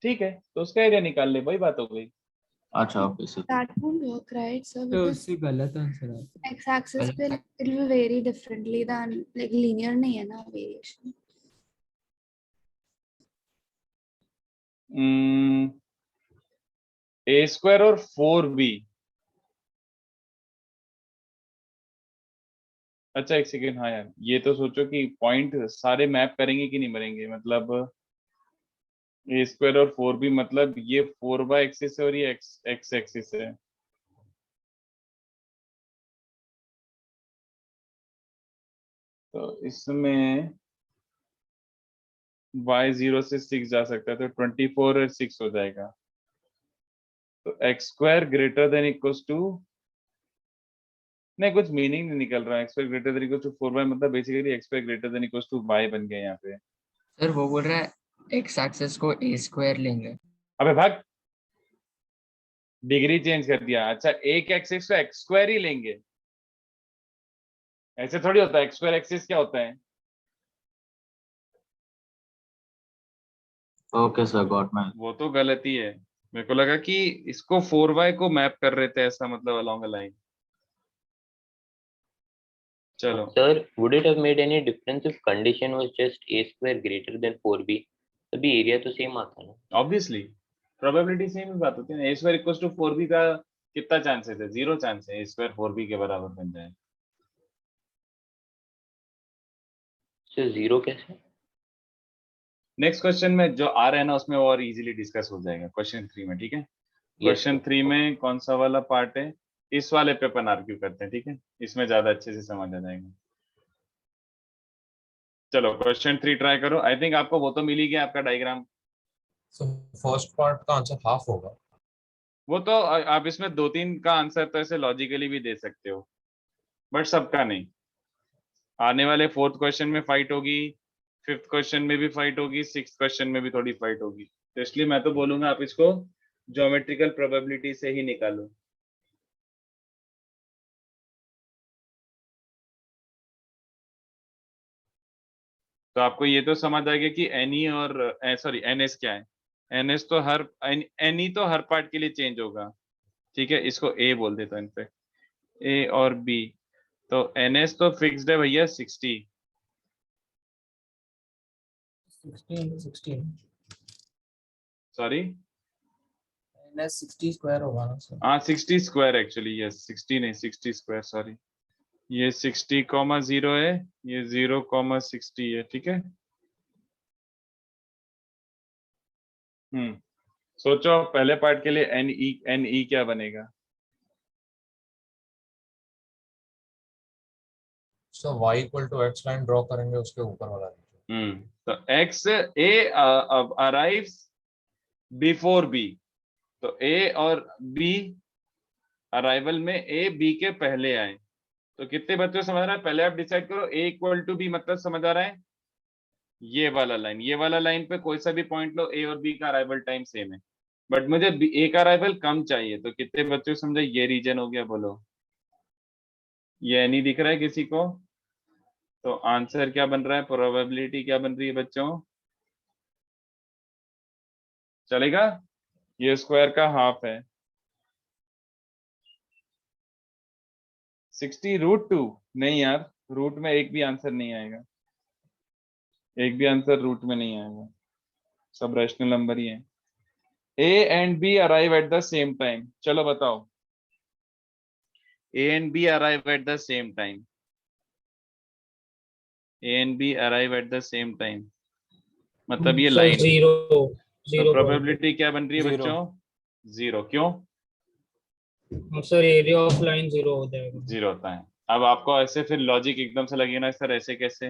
ठीक है, तो उसका एरिया निकाल ले, वही बात हो गई। अच्छा okay sir. That won't work, right, sir? तो Because उससे गलत आंसर आता है। x-axis will it will vary differently than like linear नहीं है ना variation. a स्क्वायर और 4b, अच्छा एक सेकेंड, हाँ यार ये तो सोचो कि पॉइंट सारे मैप करेंगे कि नहीं मरेंगे, मतलब ए स्क्वायर और 4b, मतलब ये 4y एक्सिस है और ये x एक्सिस है। तो इसमें y 0 से 6 जा सकता है, तो 24 और 6 हो जाएगा। तो X square greater than equals to, नहीं कुछ मीनिंग नहीं निकल रहा है, x square greater than equals to 4y, मतलब basically X square greater than equals to y बन गया यहाँ पे। सर वो बोल रहा है एक्स एक्सिस को ए स्क्वायर लेंगे। अबे भाग, डिग्री चेंज कर दिया। अच्छा, एक एक्सिस को एक्स स्क्वायर ही लेंगे, ऐसे थोड़ी होता है। एक्स स्क्वायर एक्सिस क्या होता है? ओके सर, गॉट मैं। वो तो गलती है, मेरे को लगा कि इसको 4y को मैप कर रहे थे, ऐसा मतलब अलोंग अ लाइन। चलो sir, would it have made any difference if condition was just a square greater than 4b? तभी एरिया तो सेम आता है ना। ऑब्वियसली प्रोबेबिलिटी सेम ही बात होती है ना। a square equals to 4b का कितना चांसेस है? 0 चांस है a स्क्वायर 4b के बराबर बन जाए। सर जीरो कैसे? नेक्स्ट क्वेश्चन में जो आ रहा है ना, उसमें और इजीली डिस्कस हो जाएगा क्वेश्चन 3 में, ठीक है। क्वेश्चन 3 में कौन सा वाला पार्ट है, इस वाले पे अपन आर्ग्यू करते हैं, ठीक है, इसमें ज्यादा अच्छे से समझ आ जाएगा। चलो क्वेश्चन 3 ट्राई करो। आई थिंक आपको वो तो मिल ही गया, आपका डायग्राम। फर्स्ट पार्ट का आंसर हाफ होगा। वो तो आप इसमें 2-3 का आंसर तो ऐसे लॉजिकली भी दे सकते हो, बट सबका नहीं। आने वाले 4th क्वेश्चन में फाइट होगी, 5th क्वेश्चन में भी फाइट होगी, 6th क्वेश्चन में भी थोड़ी फाइट होगी। तो इसलिए मैं तो बोलूंगा आप इसको ज्योमेट्रिकल प्रोबेबिलिटी से ही निकालो। तो आपको ये तो समझ आ गया कि एनई और सॉरी एनएस क्या है। एनएस तो हर एनई तो हर पार्ट के लिए चेंज होगा, ठीक है, इसको ए बोल देता हूं इनफैक्ट, ए और बी। तो एनएस तो फिक्स्ड है भैया 60। 16 सॉरी, NS 60 स्क्वायर होगा ना सर। हाँ 60 स्क्वायर एक्चुअली, यस 60 नहीं 60 स्क्वायर, सॉरी। ये 60,0 है, ये 0,60 है, ठीक है। सोचो पहले पार्ट के लिए एन ई क्या बनेगा? So y equal to x line draw करेंगे उसके ऊपर वाला region। तो x a arrives before b, तो a और b अराइवल में a b के पहले आए, तो कितने बच्चों समझ रहा है? पहले आप डिसाइड करो a इक्वल टू b मतलब समझ आ रहा है? ये वाला लाइन पे कोई सा भी पॉइंट लो, a और b का अराइवल टाइम सेम है, बट मुझे a का अराइवल कम चाहिए, तो कितने बच्चों समझे ये रीजन हो गया? बोलो, ये नहीं दिख रहा है किसी को? तो आंसर क्या बन रहा है? प्रोबेबिलिटी क्या बन रही है बच्चों? चलेगा? ये स्क्वायर का हाफ है 60√2। नहीं यार, रूट में एक भी आंसर नहीं आएगा, एक भी आंसर रूट में नहीं आएगा, सब रैशनल नंबर ही है। A and B arrive at the same time, चलो बताओ, A and B arrive at the same time, A and B arrive at the same time, मतलब ये सर लाइन, जीरो तो जीरो प्रोबेबिलिटी क्या बन रही है Zero. बच्चों? 0। क्यों sir area of line zero हो जाएगा। 0 होता है? अब आपको ऐसे फिर लॉजिक एकदम से लगेगा ना सर ऐसे कैसे,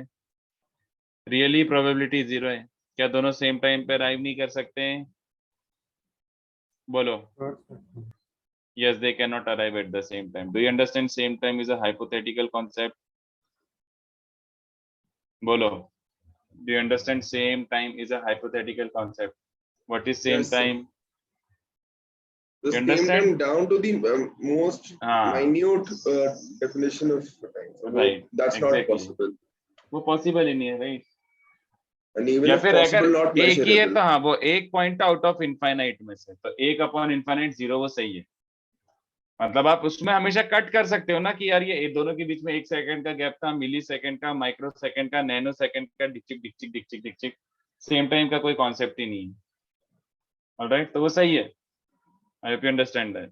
रियली प्रोबेबिलिटी 0 है, क्या दोनों सेम टाइम पे अराइव नहीं कर सकते हैं? बोलो। Yes, they cannot arrive at the same time. Do you understand same time is a hypothetical concept? Bolo. Do you understand same time is a hypothetical concept? What is same Yes, sir. time? The You same understand? time down to the most minute definition of time. So Right, that's exactly. not possible. वो possible ही नहीं है, right? And even या if फिर अगर possible, not एक ही है measurable. तो हाँ, वो एक पॉइंट आउट ऑफ इनफाइनाइट में से, तो 1/इनफाइनाइट 0 वो सही है। मतलब आप उसमें हमेशा कट कर सकते हो ना कि यार ये दोनों के बीच में 1 सेकंड का गैप था, मिली सेकंड का, माइक्रो सेकंड का, नैनो सेकंड का, डिक्चिक डिक्चिक डिक्चिक डिक्चिक, सेम टाइम का कोई कॉन्सेप्ट ही नहीं है। ऑलराइट, तो वो सही है। आई hope you understand that.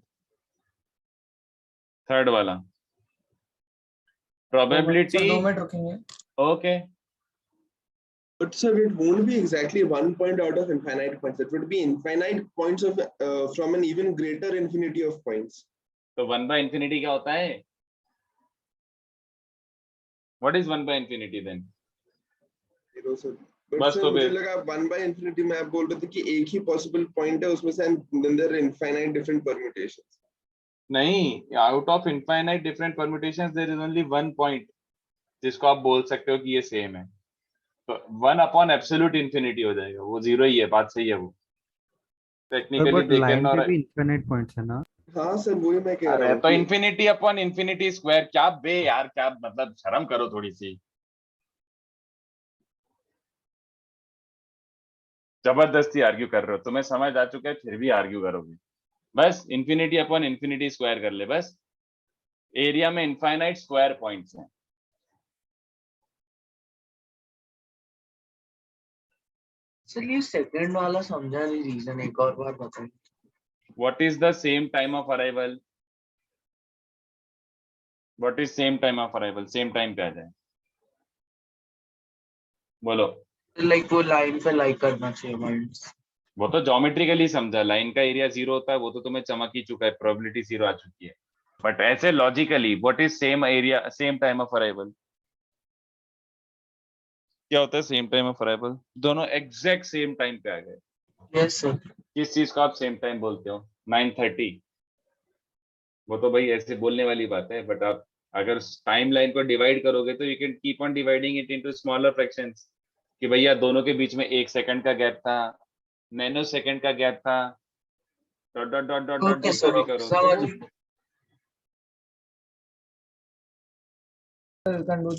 Third वाला प्रोबेबिलिटी, 2 मिनट रुकेंगे। Okay. But sir, it won't be exactly 1 point out of infinite points. It would be infinite points of from an even greater infinity of points. तो 1/infinity क्या होता है? What is 1/infinity then? Zero, sir. But बस sir, तो मुझे फिर लगा 1/infinity में आप बोल रहे थे कि एक ही possible point है उसमें से, and then there are infinite different permutations. नहीं, out of infinite different permutations there is only one point जिसको आप बोल सकते हो कि ये सेम है, तो 1/एब्सोल्यूट इंफिनिटी हो जाएगा, वो 0 ही है। बात सही है वो, technically they can not. Infinite points है ना? हाँ सर, वही मैं कह रहा अरे हूँ तो कि इंफिनिटी अपॉन इंफिनिटी स्क्वायर, क्या बे यार, क्या मतलब, शर्म करो थोड़ी सी, जबरदस्ती आर्ग्यू कर रहे हो, तुम्हें समझ आ चुका है फिर भी आर्ग्यू करोगे। बस इंफिनिटी अपॉन इंफिनिटी स्क्वायर कर ले, बस। एरिया में इनफाइनाइट स्क्वायर पॉइंट्स हैं। चलिए सेकंड वाला समझा नहीं रीजन, एक और बार बताइए। What is the same time of arrival? What is same time of arrival? Same time पे आ जाए, बोलो। लाइक वो लाइन पे लाइक करना चाहिए पॉइंट्स। वो तो ज्योमेट्रिकली समझा, लाइन का एरिया 0 होता है, वो तो तुम्हें चमक ही चुका है, प्रोबेबिलिटी 0 आ चुकी है, बट ऐसे logically what is same area, same time of arrival क्या होता है? सेम टाइम ऑफ अराइवल, दोनों एग्जैक्ट सेम टाइम पे आ गए। Yes sir. किस चीज को आप सेम टाइम बोलते हो? 9:30। वो तो भाई ऐसे बोलने वाली बात है, बट आप अगर टाइम लाइन को डिवाइड करोगे तो you can keep on dividing it into smaller fractions, कि भैया दोनों के बीच में 1 सेकंड का गैप था, नैनो सेकंड का गैप था, dot dot dot dot dot okay dot sir, भी करो समझ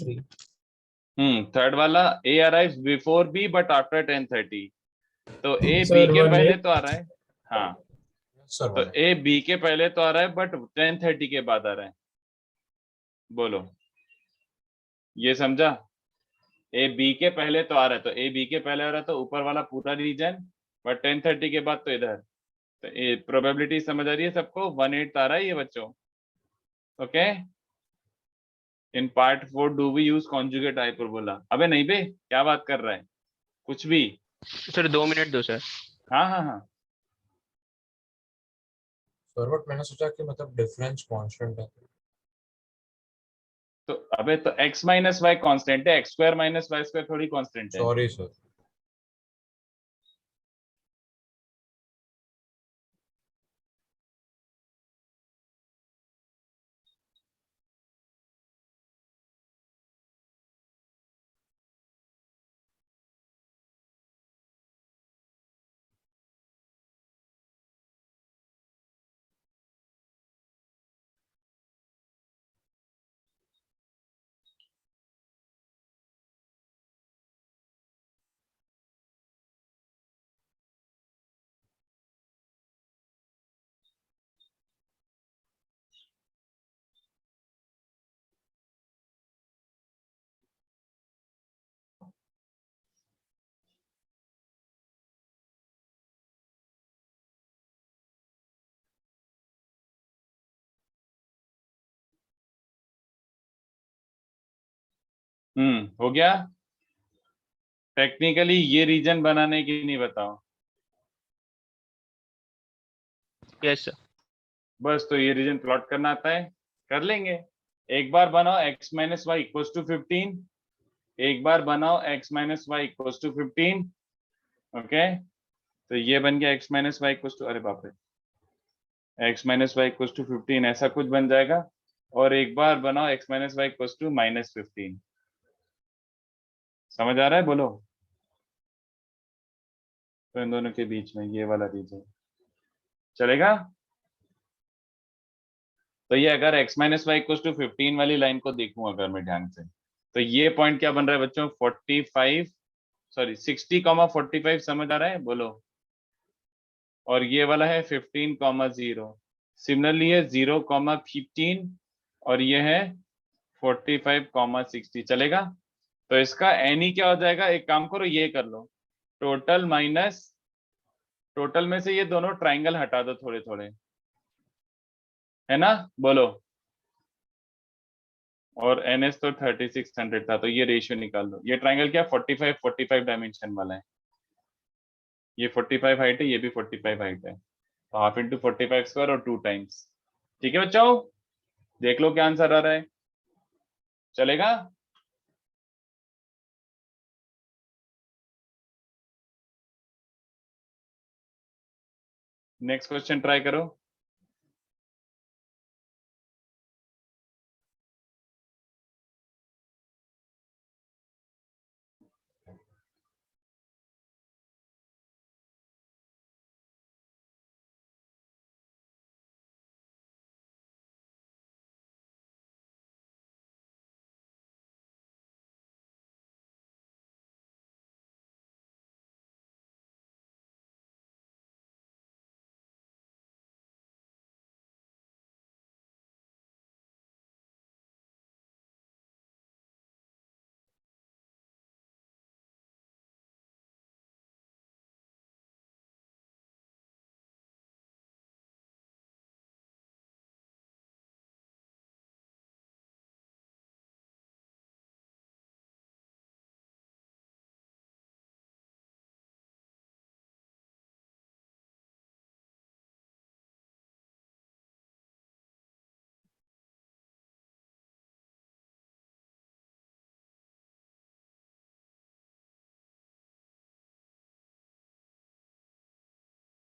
तो गए। थर्ड वाला, A arrives before B but after 10:30, तो ए बी सर के वन पहले है। तो आ रहा है, हाँ, सर तो ए बी के पहले तो आ रहा है बट 10:30 के बाद आ रहा है, बोलो। ये समझा? ए बी के पहले तो आ रहा है, तो ए बी के पहले आ रहा है तो ऊपर वाला पूरा रीजन, बट 10:30 के बाद तो इधर, तो ये प्रोबेबिलिटी समझ आ रही है सबको? 1/8 आ रहा है ये बच्चों, okay. In part 4 do we use conjugate hyperbola? अबे नहीं बे, क्या बात कर रहा है, कुछ भी। सर 2 मिनट दो सर। हाँ हाँ हाँ, सर बट मैंने सोचा कि मतलब डिफरेंस कांस्टेंट है। तो अबे तो x माइनस वाई कॉन्स्टेंट है, x square minus y square थोड़ी कॉन्स्टेंट है। Sorry sir. हो गया। टेक्निकली ये रीजन बनाने की नहीं बताओ। Yes sir. बस तो ये रीजन प्लॉट करना आता है, कर लेंगे। एक बार बनाओ x minus y equals to 15, एक बार बनाओ x minus y equals to 15। Okay, तो ये बन गया x minus y equals to, अरे बाप रे, x minus y equals to 15 ऐसा कुछ बन जाएगा। और एक बार बनाओ x minus y equals to minus 15। समझ आ रहा है? बोलो। तो इन दोनों के बीच में ये वाला रीजन चलेगा। तो ये अगर x minus y equals to 15 वाली लाइन को देखूं अगर मैं ध्यान से, तो ये पॉइंट क्या बन रहा है बच्चों? 45, सॉरी 60,45 समझ आ रहा है? बोलो। और ये वाला है 15,0। सिमिलरली है 0,15 और ये है 45,60। चलेगा। तो इसका एनी क्या हो जाएगा? एक काम करो, ये कर लो, टोटल माइनस टोटल में से ये दोनों ट्राइंगल हटा दो थोड़े थोड़े, है ना? बोलो। और NS तो 3600 था, तो ये रेशियो निकाल लो। ये ट्राइंगल क्या 45 डायमेंशन वाला है। ये 45 हाइट है, ये भी 45 हाइट है, तो हाफ इंटू 45 स्क्वायर और 2 टाइम्स। ठीक है बच्चों, देख लो क्या आंसर आ रहा है। चलेगा। नेक्स्ट क्वेश्चन ट्राई करो।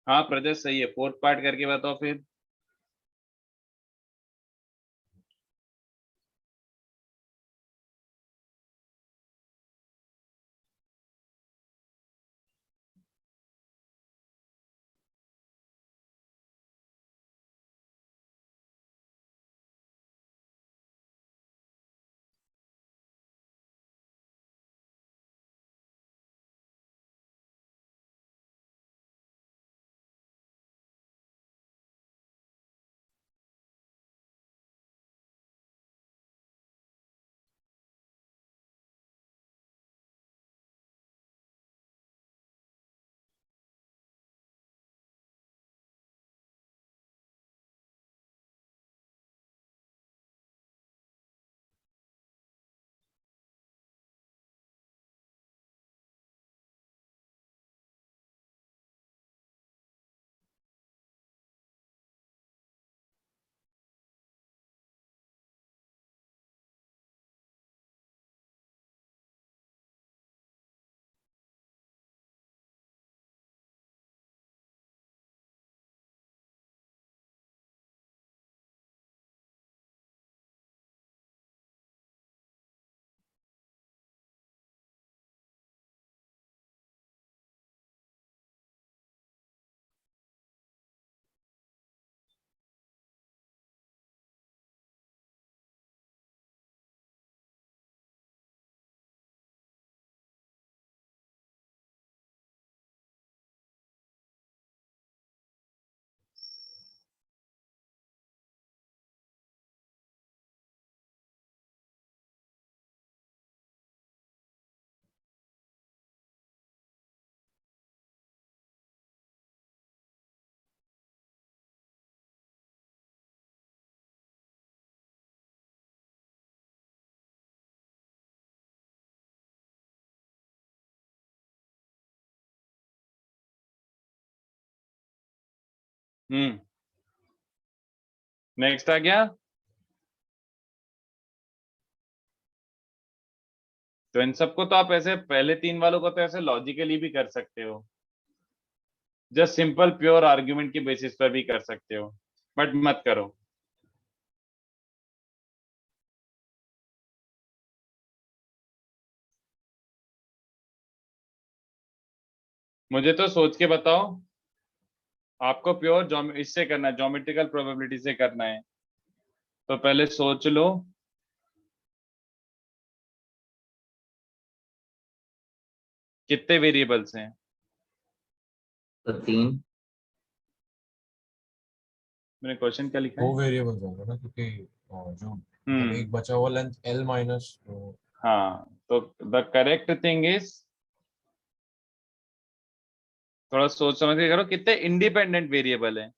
हाँ प्रजेश सही है, फोर्थ पार्ट करके बताओ फिर। नेक्स्ट आ गया। तो इन सबको तो आप ऐसे पहले 3 वालों को तो ऐसे लॉजिकली भी कर सकते हो, जस्ट सिंपल प्योर आर्ग्यूमेंट की बेसिस पर भी कर सकते हो, बट मत करो। मुझे तो सोच के बताओ, आपको प्योर इससे करना है, ज्योमेट्रिकल प्रोबेबिलिटी से करना है, तो पहले सोच लो कितने वेरिएबल्स हैं। तो 3। मैंने क्वेश्चन क्या लिखा है? 2 वेरिएबल्स होंगे ना, क्योंकि जो मतलब एक बचा हुआ लेंथ L माइनस। हाँ, तो द करेक्ट थिंग इज, थोड़ा सोच समझ के करो कितने इंडिपेंडेंट वेरिएबल हैं।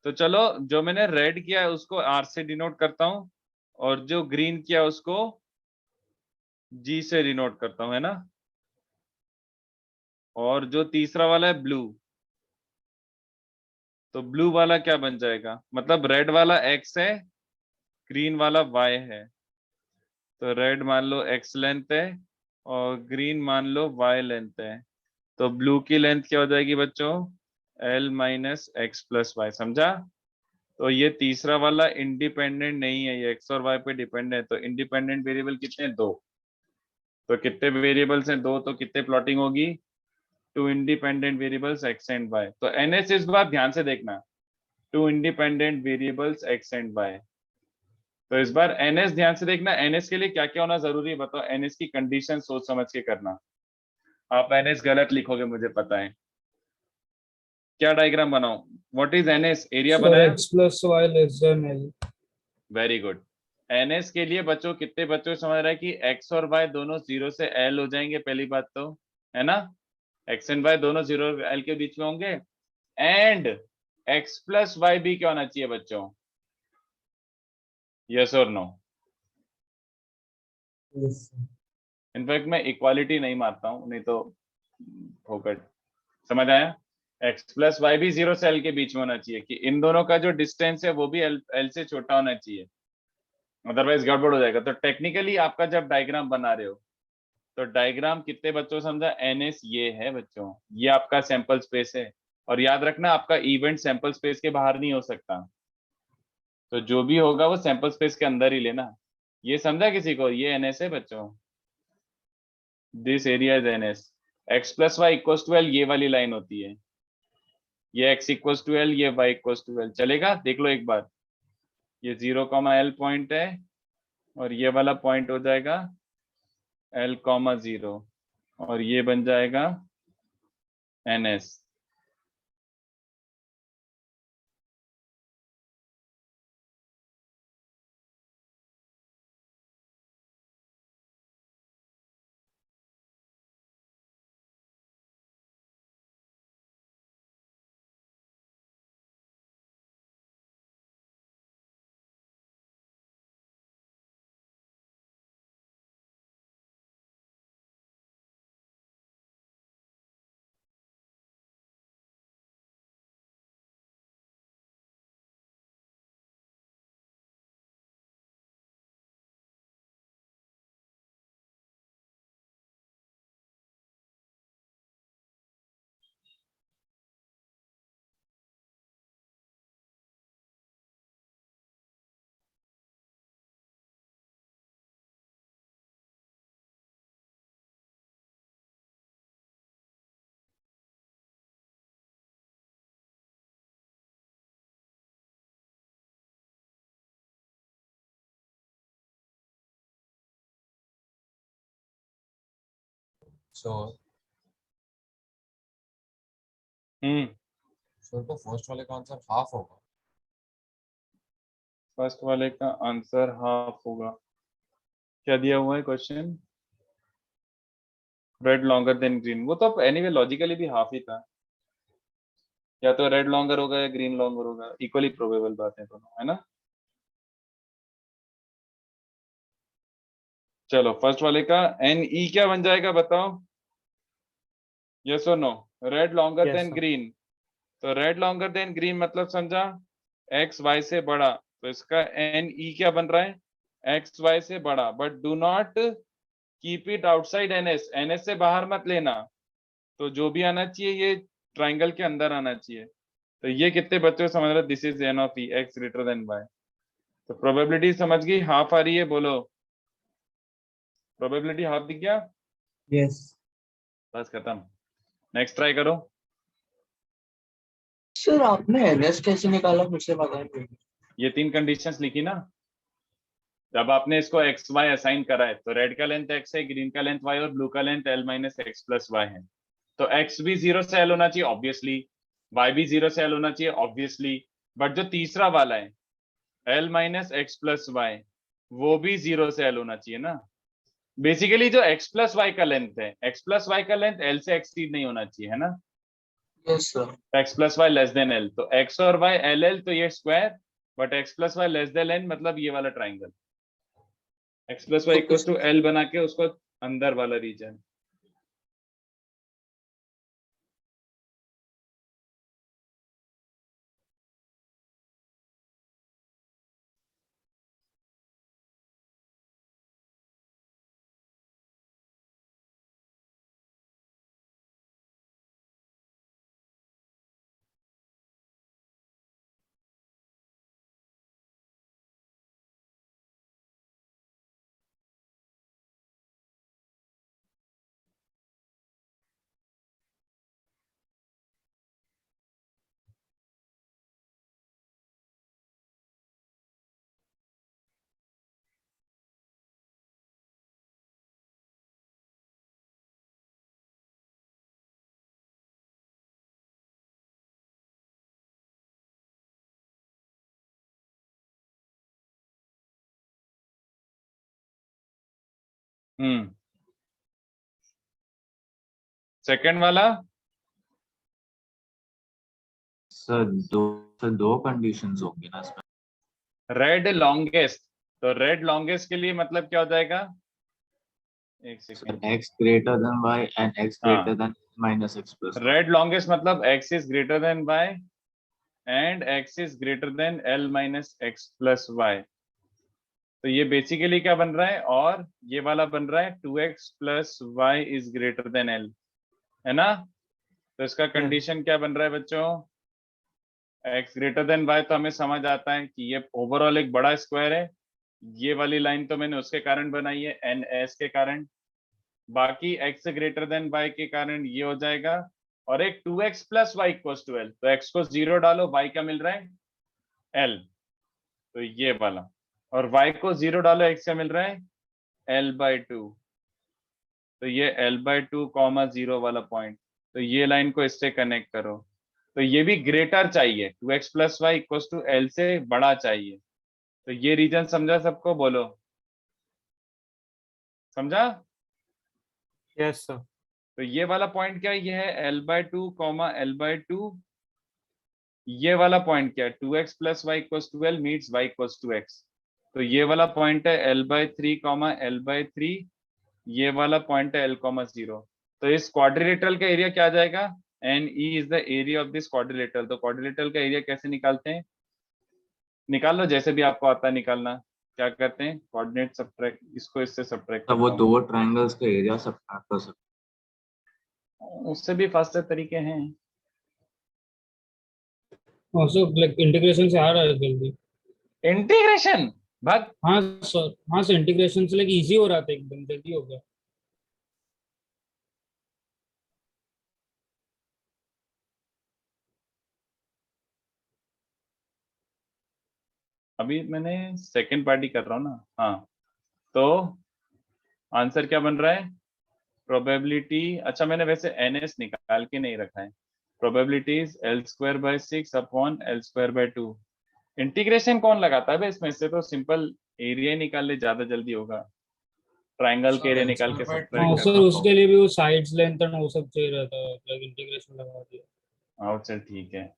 तो चलो, जो मैंने रेड किया है उसको R से डिनोट करता हूं, और जो ग्रीन किया उसको G से डिनोट करता हूं, है ना। और जो तीसरा वाला है ब्लू, तो ब्लू वाला क्या बन जाएगा, मतलब रेड वाला X है, ग्रीन वाला Y है। तो रेड मान लो X लेंथ है और ग्रीन मान लो Y लेंथ है। तो ब्लू की लेंथ क्या हो जाएगी बच्चों, L minus x plus y, समझा। तो ये तीसरा वाला इंडिपेंडेंट नहीं है, ये X और Y पे डिपेंड है। तो इंडिपेंडेंट वेरिएबल कितने हैं, 2। तो कितने वेरिएबल्स हैं, 2, तो कितने प्लॉटिंग होगी, 2 independent variables X and Y। तो NS इस बार ध्यान से देखना, 2 independent variables X and Y। तो इस बार NS ध्यान से देखना, NS के लिए क्या क्या होना जरूरी है बताओ। NS की कंडीशन सोच समझ के करना, आप NS गलत लिखोगे मुझे पता है। क्या डायग्राम बनाऊं, what is NS, area For बनाया। x plus y less than L. Very good. NS के लिए बच्चों कितने बच्चों को समझ रहा है कि X और Y दोनों 0 से L हो जाएंगे, पहली बात तो, है ना। X एंड Y दोनों 0 L के बीच में होंगे, एंड X प्लस Y भी क्या होना चाहिए बच्चों, यस और नो। इनफैक्ट मैं इक्वालिटी नहीं मारता हूं, नहीं तो फोकट, समझ आया। X प्लस वाई भी 0 से L के बीच में होना चाहिए, कि इन दोनों का जो डिस्टेंस है वो भी L से छोटा होना चाहिए, अदरवाइज गड़बड़ हो जाएगा। तो टेक्निकली आपका जब डायग्राम बना रहे हो, तो डायग्राम कितने बच्चों समझा, NS ये है बच्चों, ये आपका सैंपल स्पेस है। और याद रखना, आपका इवेंट सैंपल स्पेस के बाहर नहीं हो सकता, तो जो भी होगा वो सैंपल स्पेस के अंदर ही लेना। ये समझा किसी को, ये NS है बच्चों, this area is NS। X plus y equal to L, ये वाली लाइन होती है, ये X इक्वल टू L, ये Y इक्वल टू L, चलेगा। देख लो एक बार, ये 0, L पॉइंट है, और ये वाला पॉइंट हो जाएगा L, 0, और ये बन जाएगा NS। सो तो फर्स्ट वाले का आंसर हाफ होगा। फर्स्ट वाले का आंसर हाफ होगा, क्या दिया हुआ है question, red longer than green, वो तो एनीवे लॉजिकली भी हाफ ही था, या तो रेड लॉन्गर होगा या ग्रीन लॉन्गर होगा, इक्वली प्रोबेबल बात है दोनों, है ना। चलो फर्स्ट वाले का NE क्या बन जाएगा बताओ, यस और no, red longer Yes, than sir. Green, तो रेड लॉन्गर देन ग्रीन मतलब समझा एक्स वाई से बड़ा, तो इसका एन ई क्या बन रहा है एक्स वाई से बड़ा, but do not keep it outside NS, NS से बाहर मत लेना, तो जो भी आना चाहिए ये ट्राइंगल के अंदर आना चाहिए। तो ये कितने बच्चों को समझ रहे, this is n of E x greater than y. तो प्रोबेबिलिटी समझ गई, हाफ आ रही है, बोलो प्रोबेबिलिटी हाफ दिख गया, यस बस खत्म। नेक्स्ट ट्राई करो। सर आपने एनएस कैसे निकाला मुझसे बताएंगे? ये 3 कंडीशंस लिखी ना, जब आपने इसको एक्स वाई असाइन करा है, तो रेड का लेंथ एक्स है, ग्रीन का लेंथ वाई और ब्लू का length L minus x plus y है। तो एक्स भी 0 से एल होना चाहिए ऑब्वियसली, वाई भी 0 से एल होना चाहिए ऑब्वियसली, बट जो तीसरा वाला है L minus x plus y वो भी 0 से एल होना चाहिए ना। बेसिकली जो एक्स प्लस वाई का लेंथ है, एक्स प्लस वाई का लेंथ एल से एक्सीड नहीं होना चाहिए, है ना। Yes sir. X plus y less than L, तो एक्स और वाई एल एल तो ये square, but x plus y less than L मतलब ये वाला triangle, x plus y equal to L बना के उसको अंदर वाला रीजन। सेकंड वाला सर दो कंडीशंस होंगी ना इसमें। रेड लॉन्गेस्ट, तो रेड लॉन्गेस्ट के लिए मतलब क्या हो जाएगा, एक second, x greater than y and x greater than minus x plus. Red longest मतलब x is greater than y and x is greater than L minus x plus y. तो ये बेसिकली क्या बन रहा है, और ये वाला बन रहा है 2x plus y is greater than L, है ना। तो इसका कंडीशन क्या बन रहा है बच्चों, x ग्रेटर देन y, तो हमें समझ आता है कि ये ओवरऑल एक बड़ा स्क्वायर है, ये वाली लाइन तो मैंने उसके कारण बनाई है एन एस के कारण, बाकी x ग्रेटर देन y के कारण ये हो जाएगा, और एक 2x plus y equal to L, तो x को 0 डालो, y क्या मिल रहा है l, तो ये वाला, और y को 0 डालो, x क्या मिल रहा है l/2, तो ये l/2 कॉमा 0 वाला पॉइंट, तो ये लाइन को इससे कनेक्ट करो, तो ये भी ग्रेटर चाहिए, 2x plus y equal to L से बड़ा चाहिए। तो ये रीजन समझा सबको, बोलो समझा। Yes sir. तो ये वाला पॉइंट क्या है, ये है l/2 कॉमा l/2, ये वाला पॉइंट क्या है 2x plus y equal to L meets y equal to x, तो ये वाला पॉइंट है l/3 कॉमा l/3, ये वाला पॉइंट है l,0। तो इस क्वाड्रिलेटरल का एरिया क्या आ जाएगा, NE is the area of this quadrilateral. तो क्वाड्रिलेटरल का एरिया कैसे निकालते हैं, निकाल लो जैसे भी आपको आता है निकालना। क्या करते हैं, कोऑर्डिनेट सब्ट्रैक्ट, इसको इससे सब्ट्रैक्ट वो दो ट्रायंगल्स का एरिया सब्ट्रैक्ट कर सकते हैं, उससे भी फास्टर तरीके हैं। also like इंटीग्रेशन से आ रहा है जल्दी, इंटीग्रेशन भाग, हाँ सर, हाँ सर इंटीग्रेशन से लाइक इजी हो रहा था, एकदम जल्दी हो गया। अभी मैंने सेकंड पार्टी कर रहा हूँ ना, हाँ। तो आंसर क्या बन रहा है, प्रोबेबिलिटी, अच्छा मैंने वैसे NS निकाल के नहीं रखा है, probability is l²/6 upon l²/2। Integration कौन लगाता है भाई इसमें, से तो सिंपल एरिया ही निकाल ले, ज्यादा जल्दी होगा, ट्रायंगल के एरिया निकाल के हाँ सब्ट्रैक्ट सर, करना। उसके लिए भी वो साइड्स लेंथ और वो सब चाहिए रहता है, लाइक इंटीग्रेशन लगा दिया। हाँ चल ठीक है,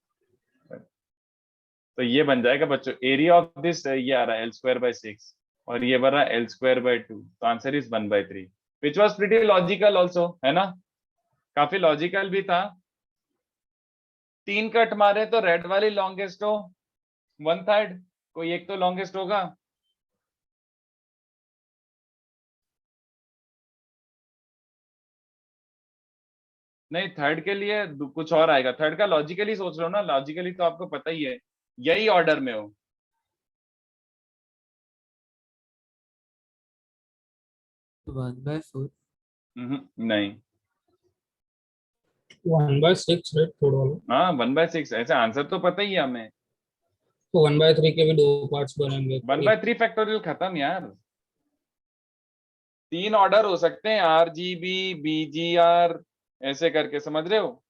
तो ये बन जाएगा बच्चों, एरिया ऑफ दिस ये आ रहा है l²/6 और ये बन रहा है l²/2, तो answer is 1/3, which was pretty logical also, है ना, काफी लॉजिकल भी था। 3 कट मारे तो रेड वाली लॉन्गेस्ट हो 1/3, कोई एक तो लॉन्गेस्ट होगा। नहीं, थर्ड के लिए कुछ और आएगा। थर्ड का लॉजिकली सोच लो ना, लॉजिकली तो आपको पता ही है, यही ऑर्डर में हो। 1/4 नहीं, 1/6 राइट थोड़ा वाला। हाँ 1/6 ऐसे आंसर तो पता ही है हमें। तो 1/3 के भी 2 पार्ट्स बनेंगे। 1/3 फैक्टोरियल खत्म यार। 3 ऑर्डर हो सकते हैं, RGB BGR ऐसे करके, समझ रहे हो?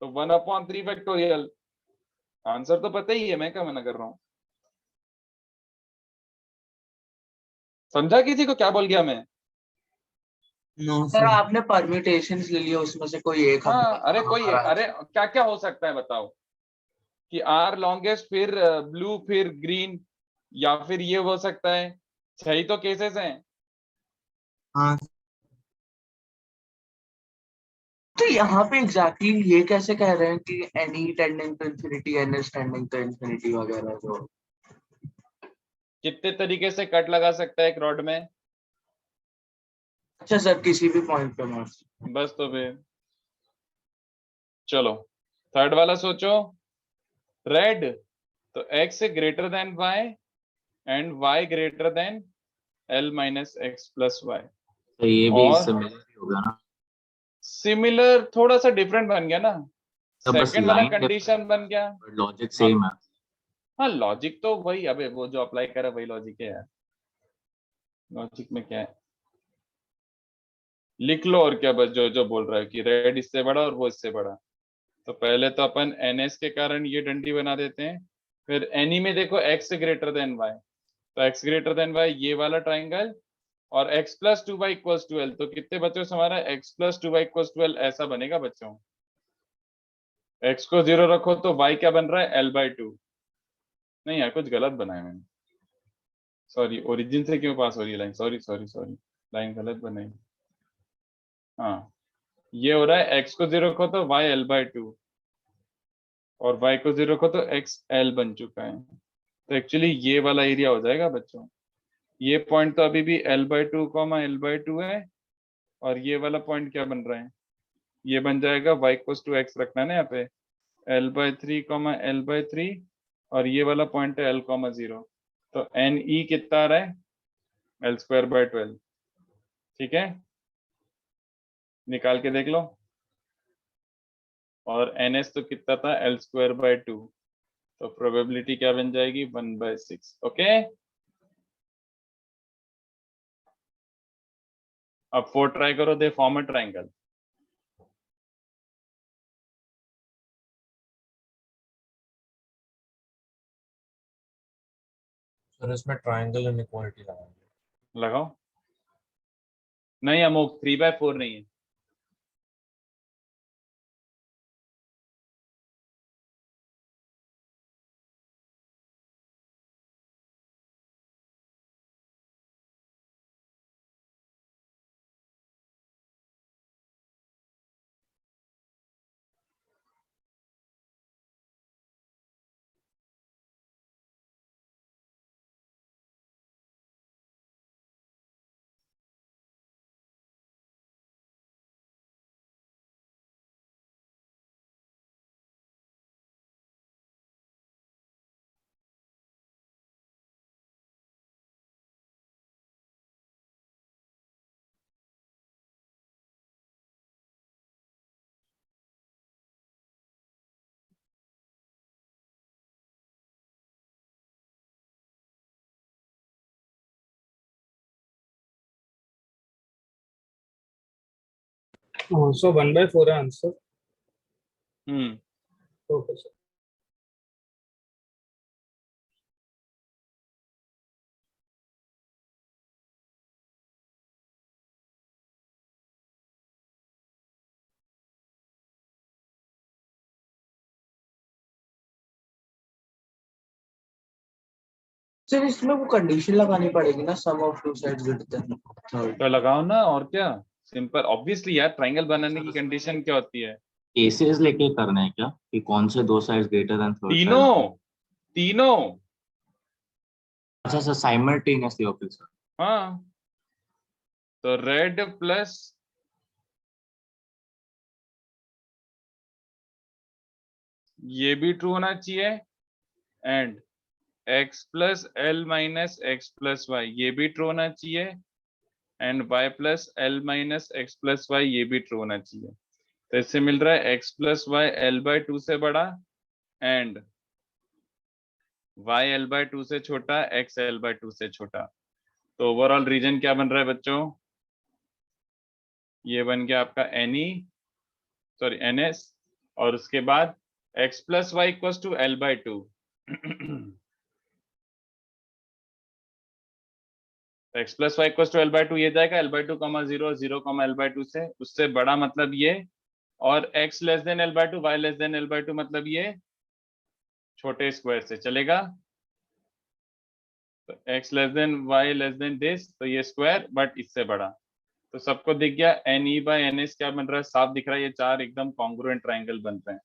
तो 1/3 फैक्टोरियल आंसर तो पता ही है, मैं क्या मना कर रहा हूँ। समझा किसी को क्या बोल गया मैं? नो सर सर आपने परम्यूटेशंस ले लिया, उसमें से कोई एक हाँ, हमने अरे कोई, हमारा अरे क्या क्या हो सकता है बताओ, कि R लॉन्गेस्ट फिर ब्लू फिर ग्रीन, या फिर ये हो सकता है। 6 ही तो केसेस हैं। हाँ तो यहाँ पे एग्जैक्टली ये कैसे कह रहे हैं कि any tending to infinity, n is tending to infinity वगैरह जो। कितने तरीके से कट लगा सकता है एक रॉड में? अच्छा सर, किसी भी पॉइंट पे मार। बस तो फिर चलो थर्ड वाला सोचो। रेड तो x greater than y and y greater than l minus x plus y. तो ये भी और सिमिलर ही होगा ना। सिमिलर थोड़ा सा डिफरेंट बन गया ना, तो बस सेकंड वाला लाइन कंडीशन बन गया। लॉजिक सेम है। हाँ लॉजिक तो वही, अबे वो जो अप्लाई करा वही लॉजिक है यार। लॉजिक में क्या है, लिख लो और क्या, बस जो जो बोल रहा है कि रेड इससे बड़ा और वो इससे बड़ा। तो पहले तो अपन NS के कारण ये डंडी बना देते हैं, फिर एनी में देखो x ग्रेटर देन y, तो x ग्रेटर देन y ये वाला ट्राइंगल, और x plus 2y equals to l। तो कितने बच्चों से हमारा x plus 2y equals to l ऐसा बनेगा बच्चों। x को 0 रखो तो y क्या बन रहा है, l/2। नहीं यार कुछ गलत बनाया मैंने, सॉरी, ओरिजिन से क्यों पास हो रही है line, sorry sorry sorry, line गलत बनाई। हाँ ये हो रहा है, x को 0 रखो तो y l/2, और y को 0 रखो तो x l बन चुका है। तो एक्चुअली ये वाला एरिया हो जाएगा बच्चों। ये पॉइंट तो अभी भी l/2 l/2 है, और ये वाला पॉइंट क्या बन रहा है, ये बन जाएगा y = x रखना है ना यहाँ पे, l/3 l/3, और ये वाला पॉइंट है l, 0। तो NE कितना आ रहा है, l²/12। ठीक है, निकाल के देख लो। और NS तो कितना था, l²/2। तो प्रोबेबिलिटी क्या बन जाएगी, 1/6। ओके, अब 4 ट्राई करो, they form a triangle. Sir इसमें ट्रायंगल इनइक्वालिटी लगाएंगे। लगाओ। नहीं अमोक 3/4 नहीं है। So 1/4 है आंसर। Okay sir. सर इसमें वो कंडीशन लगानी पड़ेगी ना, sum of two sides greater than third. तो लगाओ ना, और क्या, सिंपल ऑब्वियसली यार, ट्राइंगल बनाने की कंडीशन क्या होती है? केसेस लेके करना है क्या कि कौन से दो sides greater than third side? तीनों तीनों। अच्छा सर, साइमल्टेनियसली ओके सर। हाँ, तो रेड प्लस ये भी ट्रू होना चाहिए, and x plus L minus x plus y ये भी ट्रू होना चाहिए, and y plus L minus x plus y ये भी ट्रू होना चाहिए। तो इससे मिल रहा है x plus y L by two से बड़ा, and y L by two से छोटा, x एल बाय टू से छोटा। तो ओवरऑल रीजन क्या बन रहा है बच्चों? ये बन गया आपका NS, और उसके बाद x plus y equal to L by two. x plus y equal to L by two ये जाएगा L by two comma zero, zero comma L by two से उससे बड़ा मतलब ये, और x less than L by two, y less than L by two मतलब ये छोटे स्क्वायर से चलेगा। तो x less than y less than this, तो ये स्क्वायर बट इससे बड़ा। तो सबको दिख गया NE बाय NS क्या बन रहा है? साफ दिख रहा है, ये चार एकदम कॉन्ग्रुएंट ट्राइंगल बन रहे हैं।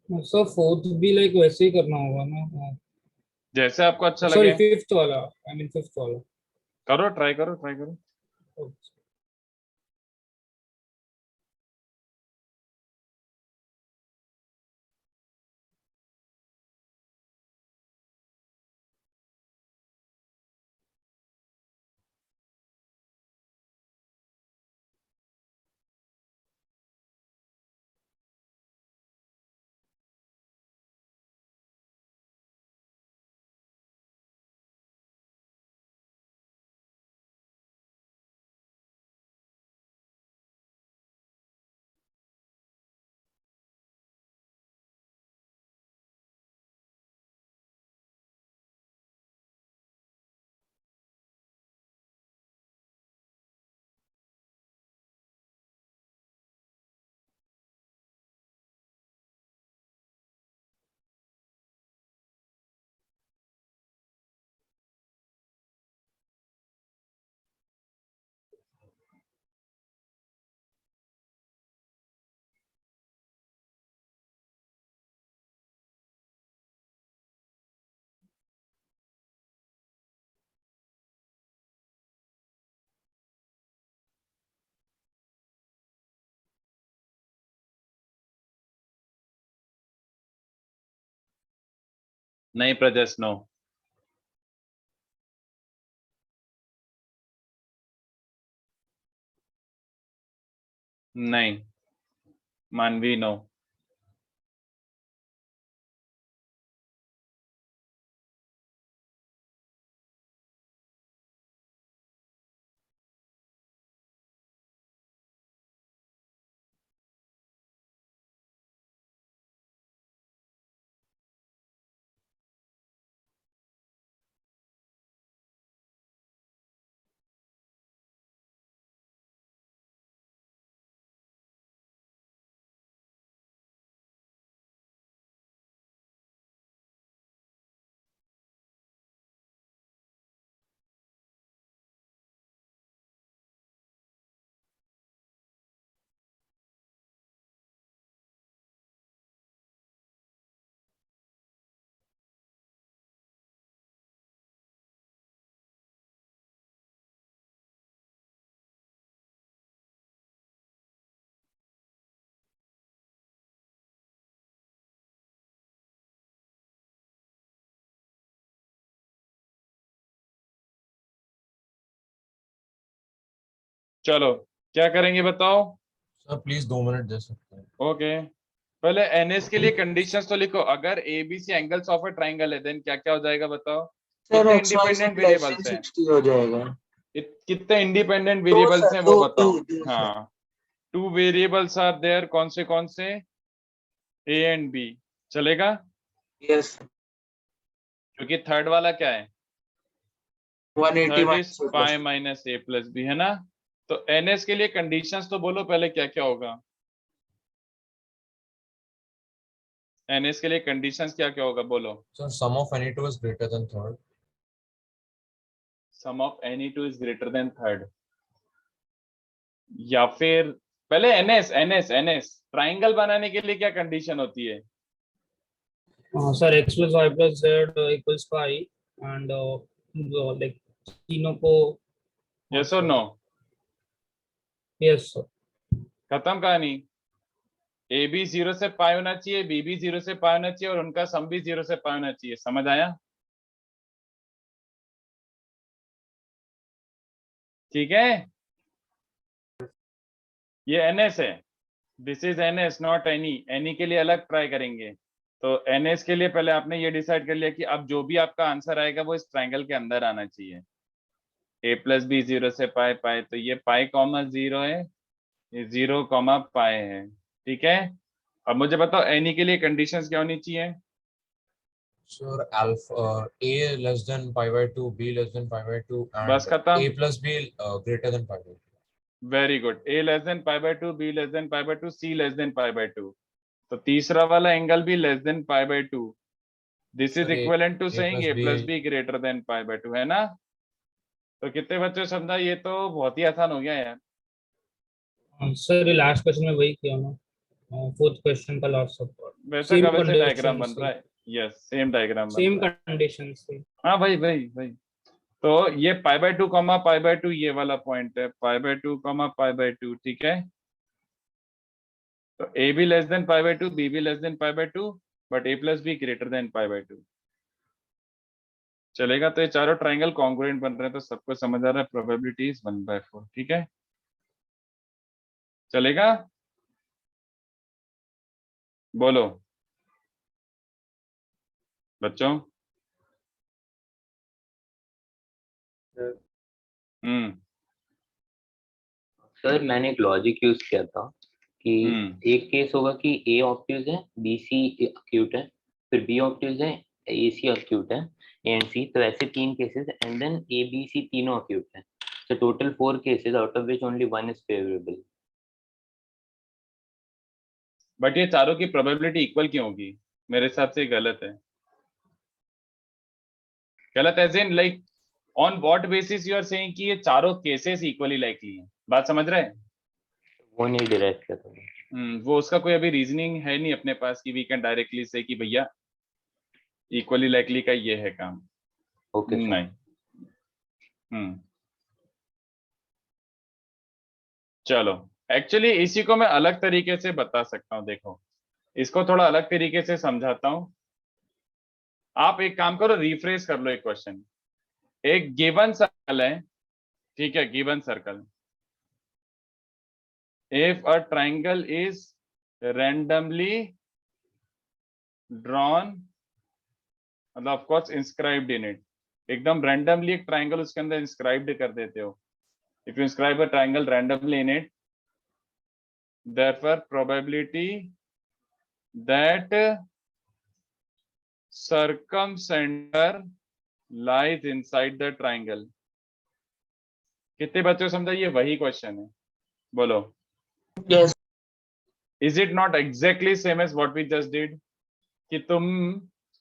सर फोर्थ भी लाइक वैसे ही करना होगा ना? जैसे आपको अच्छा सॉरी लगे फिफ्थ वाला, आई मीन फिफ्थ वाला। करो, ट्राई करो, ट्राई करो। नहीं प्रजस, नो। नहीं मानवी, नो। चलो क्या करेंगे बताओ। सर प्लीज 2 मिनट दे सकते हैं? ओके, पहले एनएस के लिए कंडीशंस तो लिखो। अगर ABC angles of a triangle है देन क्या क्या हो जाएगा बताओ। सर कितने x y independent z less variables then हैं, 60 हो जाएगा। कितने इंडिपेंडेंट दो वेरिएबल्स सर, हैं वो दो बताओ। दो सर। हाँ, 2 वेरिएबल्स आर देयर, कौन से ए एंड बी, चलेगा। यस क्योंकि थर्ड वाला क्या है, 180 third is minus pi minus A plus B, है ना। तो एनएस के लिए कंडीशंस तो बोलो पहले क्या क्या होगा। एनएस के लिए कंडीशंस क्या क्या होगा बोलो। Sir sum of any two is greater than third. Sum of any two is greater than third, या फिर पहले एनएस एनएस एनएस ट्राइंगल बनाने के लिए क्या कंडीशन होती है। Sir x plus y plus z equals pi and like तीनों को यस और नो, यस सर। खत्म कहानी। ए बी 0 से पाई होना चाहिए, बी भी 0 से पाई होना चाहिए और उनका सम भी 0 से पाई होना चाहिए। समझ आया? ठीक है, ये एनएस है, this is NS not any. Any के लिए अलग ट्राई करेंगे। तो एनएस के लिए पहले आपने ये डिसाइड कर लिया कि अब जो भी आपका आंसर आएगा वो इस ट्राइंगल के अंदर आना चाहिए। ए प्लस बी 0 से पाई पाई, तो ये पाई कॉमा 0 है, ये 0 कॉमा पाई है। ठीक है, अब मुझे बताओ एनी के लिए कंडीशंस क्या होनी चाहिए। Sir alpha a less than pi by 2, b less than pi by 2 बस एंड खत्म, a प्लस b greater than pi by 2। Very good. A less than pi by 2, B less than pi by 2, C less than pi by 2। तो तीसरा वाला angle भी less than pi by 2। This is sir equivalent to saying A plus b B greater than pi by 2, है ना। तो कितने बच्चों को समझा? ये तो बहुत ही आसान हो गया यार। सर लास्ट क्वेश्चन में वही किया ना, फोर्थ क्वेश्चन का लास्ट सब वैसे सेम का वैसे डायग्राम कंडीशन बन रहा है। यस, सेम डायग्राम बन सेम रहा है। कंडीशन से। हाँ भाई भाई भाई। तो ये pi by 2 comma pi by 2 ये वाला पॉइंट है, pi by 2 comma pi by 2। ठीक है, तो ए भी less than pi by 2, B भी less than pi by 2, but A plus B greater than pi by 2, चलेगा। तो ये चारों ट्राइंगल कॉन्ग्रुएंट बन रहे हैं, तो सबको समझ आ रहा है प्रोबेबिलिटी इज 1/4। ठीक है, चलेगा, बोलो बच्चों। सर मैंने एक लॉजिक यूज किया था कि एक केस होगा कि ए ऑब्ट्यूज है, बी सी अक्यूट है, फिर बी ऑब्ट्यूज है, ए सी अक्यूट है, ए एंड सी। तो ऐसे 3 cases and then A B C तीनों अक्यूट है। So total 4 cases out of which only 1 is favorable. But ये चारों की प्रोबेबिलिटी इक्वल क्यों होगी? मेरे हिसाब से गलत है। गलत as in like on what basis you are saying कि ये चारों केसेस इक्वली लाइकली हैं? बात समझ रहे हैं? वो नहीं डिराइव किया था। वो उसका कोई अभी रीजनिंग है नहीं अपने पास कि वी कैन डायरेक्टली से कि भैया इक्वली लाइकली का ये है काम। ओके नहीं। चलो, एक्चुअली इसी को मैं अलग तरीके से बता सकता हूँ। देखो, इसको थोड़ा अलग तरीके से समझाता हूँ। आप एक काम करो, रिफ्रेश कर लो एक क्वेश्चन। एक गिवन सर्कल है, ठीक है, given circle. If a triangle is randomly drawn, मतलब of course inscribed in it, एकदम रैंडमली एक ट्राइंगल उसके अंदर इंस्क्राइब्ड कर देते हो। If you inscribe a triangle randomly in it, therefore probability that circumcenter lies inside the triangle। कितने बच्चों को समझा? ये वही क्वेश्चन है, बोलो। Yes. Is it not exactly same as what we just did? कि तुम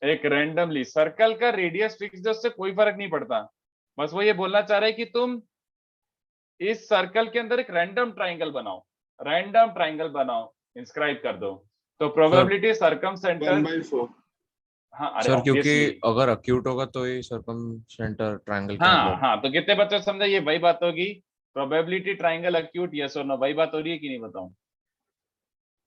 एक रैंडमली सर्कल का रेडियस फिक्स है, उससे कोई फर्क नहीं पड़ता। बस वो ये बोलना चाह रहे हैं कि तुम इस सर्कल के अंदर एक रैंडम ट्राइंगल बनाओ, रैंडम ट्राइंगल बनाओ, इंस्क्राइब कर दो। तो प्रोबेबिलिटी सर्कमसेंटर 1/4। हाँ, अरे सर क्योंकि obviously। अगर अक्यूट होगा तो ये सर्कमसेंटर ट्रायंगल के हाँ अंदर। हाँ, तो कितने बच्चों समझा? ये वही बात होगी, प्रोबेबिलिटी ट्राइंगल अक्यूट, यस और नो, वही बात हो रही है कि नहीं बताऊं?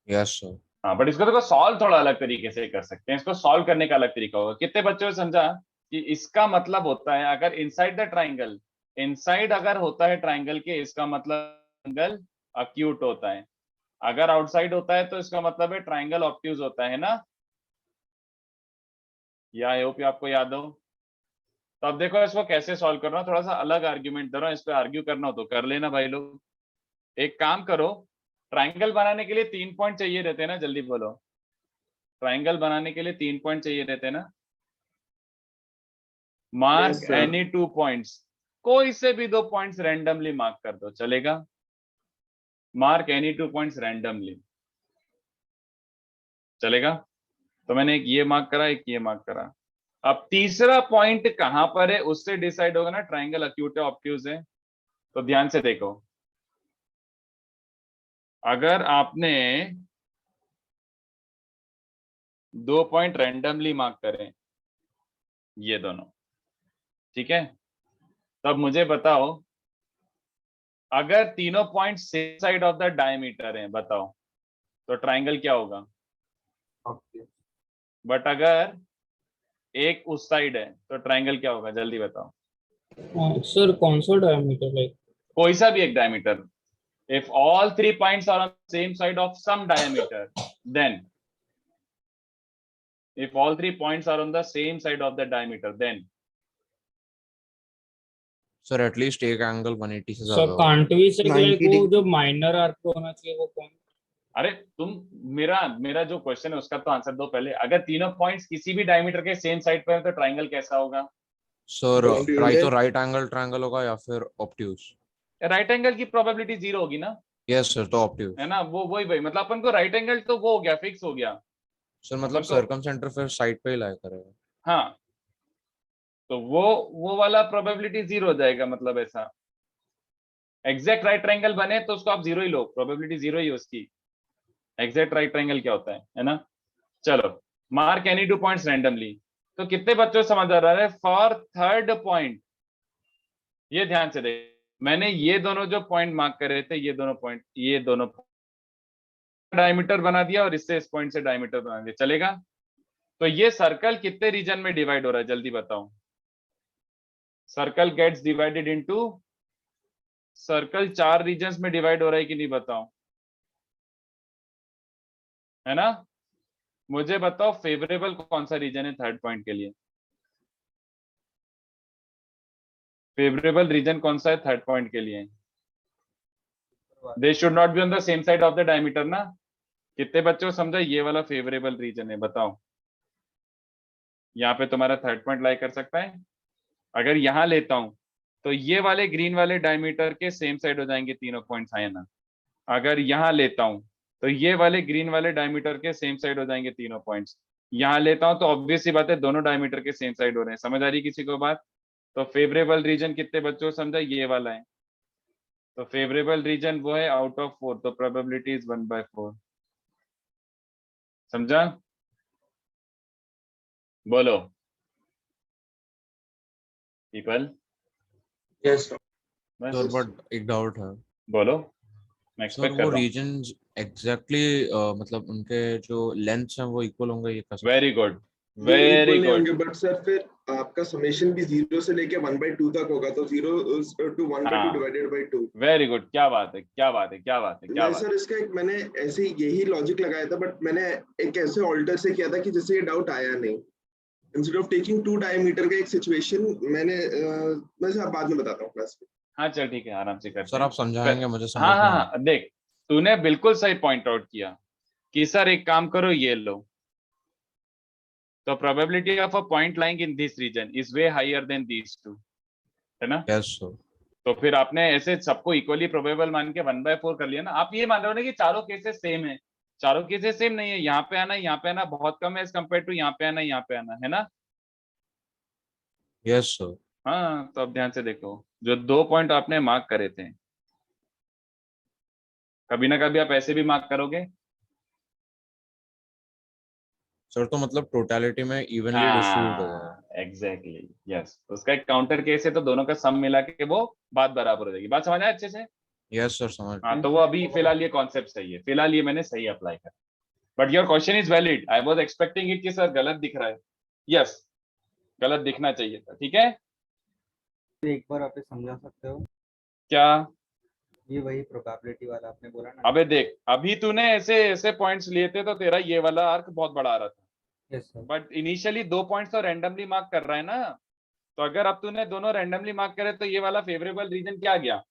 Yes sir. हाँ, बट इसको देखो सॉल्व थोड़ा अलग तरीके से कर सकते हैं। इसको सॉल्व करने का अलग तरीका होगा। कितने बच्चों ने समझा कि इसका मतलब होता है अगर इनसाइड द ट्राइंगल, इनसाइड अगर होता है ट्राइंगल के, इसका मतलब ट्रायंगल अक्यूट होता है, अगर आउटसाइड होता है तो इसका मतलब है ट्रायंगल ऑब्ट्यूज होता है ना। या आई होप आपको याद हो। तो अब देखो इसको कैसे सॉल्व करना, थोड़ा सा अलग आर्ग्यूमेंट दे रहा हूं, इस पे आर्ग्यू करना हो तो कर लेना भाई लोग। एक काम करो, ट्रायंगल बनाने के लिए 3 पॉइंट चाहिए रहते हैं ना, जल्दी बोलो। ट्रायंगल बनाने के लिए 3 पॉइंट चाहिए रहते हैं ना। मार्क एनी 2 पॉइंट्स, कोई से भी 2 पॉइंट्स रैंडमली मार्क कर दो, चलेगा। मार्क एनी 2 पॉइंट्स रैंडमली, चलेगा। तो मैंने एक ये मार्क करा, एक ये मार्क करा। अब तीसरा पॉइंट कहां पर है उससे डिसाइड होगा ना ट्रायंगल अक्यूट है ऑब्ट्यूज है। तो ध्यान से देखो, अगर आपने 2 पॉइंट रैंडमली मार्क करें, ये दोनों, ठीक है, तब मुझे बताओ अगर तीनों point same side of the diameter हैं, बताओ तो ट्रायंगल क्या होगा। बट अगर एक उस साइड है तो ट्रायंगल क्या होगा, जल्दी बताओ। सर कौन सा डायमीटर, लाइक कोई सा भी एक diameter. If all 3 points are on the same side of some diameter, then if all 3 points are on the same side of the diameter, then sir at least एक एंगल 180 से sir ज्यादा can't we से like 90 वो जो minor arc होना चाहिए वो कौन। अरे तुम मेरा जो क्वेश्चन है उसका तो आंसर दो पहले। अगर तीनों पॉइंट्स किसी भी डायमीटर के सेम साइड पर है तो ट्रायंगल कैसा होगा। Sir Obtuse. तो राइट एंगल ट्रायंगल होगा या फिर ऑब्ट्यूज। राइट एंगल की प्रोबेबिलिटी 0 होगी ना, यस सर, तो ऑब्ट्यूज है ना। वो वही मतलब अपन को राइट एंगल तो वो हो गया, फिक्स हो गया सर, मतलब अपन को। सर्कमसेंटर फिर साइड पे ही लाया करेगा। हाँ, तो वो वाला प्रोबेबिलिटी 0 हो जाएगा, मतलब ऐसा। एग्जैक्ट राइट ट्रायंगल बने तो उसको आप 0 ही लो, प्रोबेबिलिटी 0 ही है उसकी। एग्जैक्ट राइट ट्रायंगल क्या होता है ना। चलो, मार्क एनी 2 पॉइंट्स रैंडमली। तो कितने बच्चों समझ आ रहा है फॉर थर्ड पॉइंट। ये ध्यान से देख, मैंने ये दोनों जो पॉइंट मार्क करे थे, ये दोनों पॉइंट, ये दोनों डायमीटर बना दिया और इससे इस पॉइंट से डायमीटर बना दिया, चलेगा। तो ये सर्कल कितने रीजन में डिवाइड हो रहा है, जल्दी बताओ। Circle gets divided into, circle 4 regions में डिवाइड हो रहा है कि नहीं, बताओ, है ना। मुझे बताओ फेवरेबल कौन सा रीजन है थर्ड पॉइंट के लिए। फेवरेबल रीजन कौन सा है थर्ड पॉइंट के लिए। They should not be on the same side of the diameter ना। कितने बच्चों को समझा ये वाला फेवरेबल रीजन है, बताओ। यहाँ पे तुम्हारा थर्ड पॉइंट लाई कर सकता है। अगर यहाँ लेता हूं तो ये वाले ग्रीन वाले डायमीटर के सेम साइड हो जाएंगे तीनों पॉइंट्स, है ना। अगर यहाँ लेता हूं तो ये वाले ग्रीन वाले डायमीटर के सेम साइड हो जाएंगे तीनों पॉइंट्स। यहाँ लेता हूं तो ऑब्वियस सी बात है दोनों डायमीटर के सेम साइड हो रहे हैं। समझ आ रही किसी को बात। तो फेवरेबल रीजन कितने बच्चों को समझा, ये वाला है। तो फेवरेबल रीजन वो है आउट ऑफ 4, तो प्रोबेबिलिटी इज 1/4। समझा, बोलो people. Yes, sir. Sir but एक डाउट है। बोलो, मैं सर एक्सपेक्ट कर वो रहा हूँ। रीजन्स एग्जैक्टली मतलब उनके जो लेंथ्स हैं वो इक्वल होंगे, ये कैसे। वेरी गुड, ये वेरी equal नहीं गुड। होंगे, बट सर फिर आपका समेशन भी 0 से लेके 1/2 तक होगा, तो 0 to 1/2 हाँ। Divided by 2। वेरी गुड, क्या बात है, क्या बात है, क्या बात है, क्या मैं बात सर इसका एक मैंने ऐसे यही लॉजिक लगाया था, बट मैंने एक ऐसे ऑल्टर से किया था कि जिससे ये डाउट आया नहीं। इंस्टेड ऑफ टेकिंग 2 डायमीटर का एक सिचुएशन मैंने मैं सर बाद में बताता हूँ क्लास में। हाँ चल ठीक है, आराम से करते सर हैं। आप समझाएंगे मुझे समझ हाँ में हाँ आया। हाँ, देख तूने बिल्कुल सही पॉइंट आउट किया कि सर एक काम करो, ये लो। तो probability of a point lying in this region is way higher than these two, है ना। Yes sir. तो फिर आपने ऐसे सबको इक्वली प्रोबेबल मान के 1/4 कर लिया ना। आप ये मान रहे हो ना कि चारों केसेस सेम है। चारों केसेस सेम नहीं है, यहाँ पे आना यहाँ पे आना बहुत कम है एज कम्पेयर टू यहाँ पे आना यहाँ पे आना, है ना। Yes sir. हाँ, तो अब ध्यान से देखो, जो 2 पॉइंट आपने मार्क करे थे, कभी ना कभी आप ऐसे भी मार्क करोगे। सर तो मतलब टोटलिटी में इवनली डिस्ट्रीब्यूट होगा। Exactly, yes. उसका एक काउंटर केस है, तो दोनों का सम मिला के वो बात बराबर हो जाएगी। बात समझ आया अच्छे से। यस सर समझ। हाँ, तो वो अभी फिलहाल ये कॉन्सेप्ट सही है, फिलहाल ये मैंने सही अप्लाई कर। But your question is valid. I was expecting it कि सर गलत दिख रहा है। यस, गलत दिखना चाहिए था, ठीक है। एक बार आप समझा सकते हो क्या। ये वही प्रोबेबिलिटी वाला आपने बोला ना। अबे देख, अभी तूने ऐसे ऐसे पॉइंट्स लिए थे तो तेरा ये वाला आर्क बहुत बड़ा आ रहा था, yes sir. But initially 2 points तो रैंडमली मार्क कर रहा है ना, तो अगर अब तूने दोनों रैंडमली मार्क करे तो ये वाला फेवरेबल रीजन क्या गया,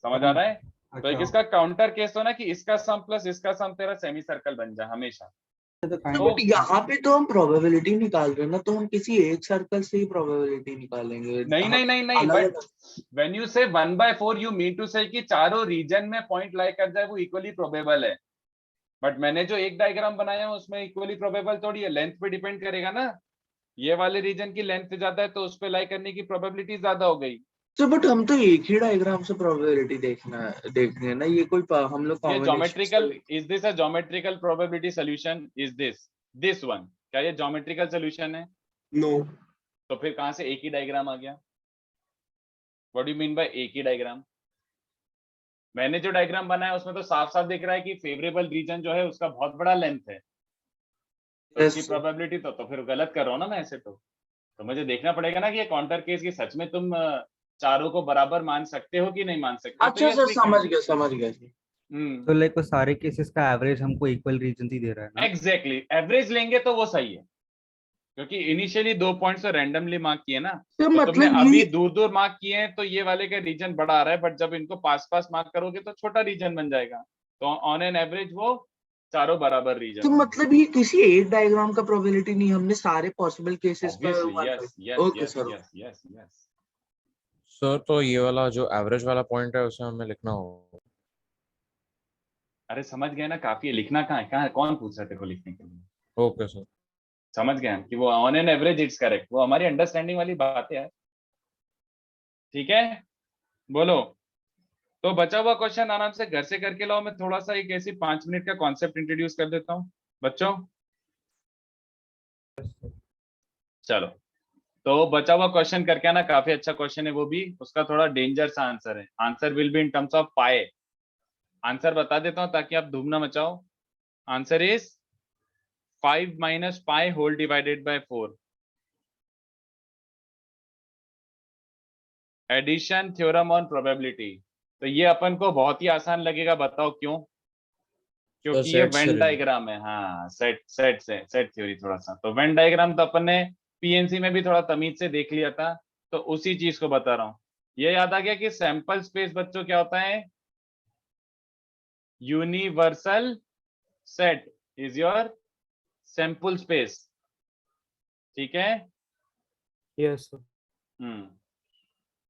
समझ आ रहा है? तो एक इसका काउंटर केस हो ना कि इसका सम प्लस इसका सम तेरा सेमी सर्कल बन जाए हमेशा। बट यहाँ पे तो हम प्रोबेबिलिटी निकाल रहे हैं ना, तो हम किसी एक सर्कल से ही प्रोबेबिलिटी निकालेंगे। नहीं नहीं नहीं नहीं, बट व्हेन यू से 1/4 यू मीन टू से कि चारों रीजन में पॉइंट लाई कर जाए वो इक्वली प्रोबेबल है, बट मैंने जो एक डायग्राम बनाया है उसमें इक्वली प्रोबेबल थोड़ी है, लेंथ पे डिपेंड करेगा ना, ये वाले रीजन की लेंथ ज्यादा है तो उस पे लाई करने की प्रोबेबिलिटी ज्यादा हो गई। तो बट हम तो एक ही डायग्राम से प्रोबेबिलिटी देखने हैं ना, ये कोई हम लोग ये geometrical, is this a geometrical probability solution, is this one, क्या ये ज्योमेट्रिकल सॉल्यूशन है? नो। तो फिर कहां से एक ही डायग्राम आ गया? What do you mean by एक ही डायग्राम? मैंने जो डायग्राम बनाया उसमें तो साफ साफ दिख रहा है कि फेवरेबल रीजन जो है उसका बहुत बड़ा लेंथ है, तो उसकी प्रोबेबिलिटी तो फिर गलत कर रहा हूँ ना मैं ऐसे, तो मुझे देखना पड़ेगा ना कि ये काउंटर केस की सच में तुम चारों को बराबर मान सकते हो कि नहीं मान सकते। अच्छा सर, समझ गया। तो लाइक वो सारे केसेस का एवरेज हमको इक्वल रीजन ही दे रहा है ना? एग्जैक्टली, एवरेज लेंगे तो वो सही है, क्योंकि इनिशियली 2 पॉइंट्स रैंडमली मार्क किए ना, तो तुमने अभी दूर दूर मार्क किए हैं तो ये वाले का रीजन बड़ा आ रहा है, बट जब इनको पास पास मार्क करोगे तो छोटा रीजन बन जाएगा, तो ऑन एन एवरेज वो चारों बराबर रीजन। तो मतलब ये किसी एक डायग्राम का प्रोबेबिलिटी नहीं, हमने सारे पॉसिबल केसेस पर। Okay sir. यस। सर तो ये वाला जो एवरेज वाला पॉइंट है उसे हमें लिखना होगा। अरे समझ गए ना, काफी है, लिखना कहाँ है, कौन पूछ रहा है तेरे को लिखने के लिए? ओके सर, समझ गए कि वो on an average it's correct, वो हमारी अंडरस्टैंडिंग वाली बात है, ठीक है? बोलो। तो बचा हुआ क्वेश्चन आराम से घर से करके लाओ, मैं थोड़ा सा एक ऐसी 5 मिनट का कॉन्सेप्ट इंट्रोड्यूस कर देता हूँ बच्चों। चलो, तो बचा हुआ क्वेश्चन करके आना, काफी अच्छा क्वेश्चन है वो भी, उसका थोड़ा डेंजर सा आंसर है, answer will be in terms of pi. Answer बता देता हूं ताकि आप धूम ना मचाओ। Answer is 5 - pi whole divided by 4। Addition theorem on probability. तो ये अपन को बहुत ही आसान लगेगा, बताओ क्यों? क्योंकि ये वेन डायग्राम है। हाँ, सेट थ्योरी थोड़ा सा, तो वेन डायग्राम तो अपन ने पीएनसी में भी थोड़ा तमीज से देख लिया था, तो उसी चीज को बता रहा हूं। ये याद आ गया कि सैंपल स्पेस बच्चों क्या होता है? Universal set is your sample space, ठीक है? Yes sir.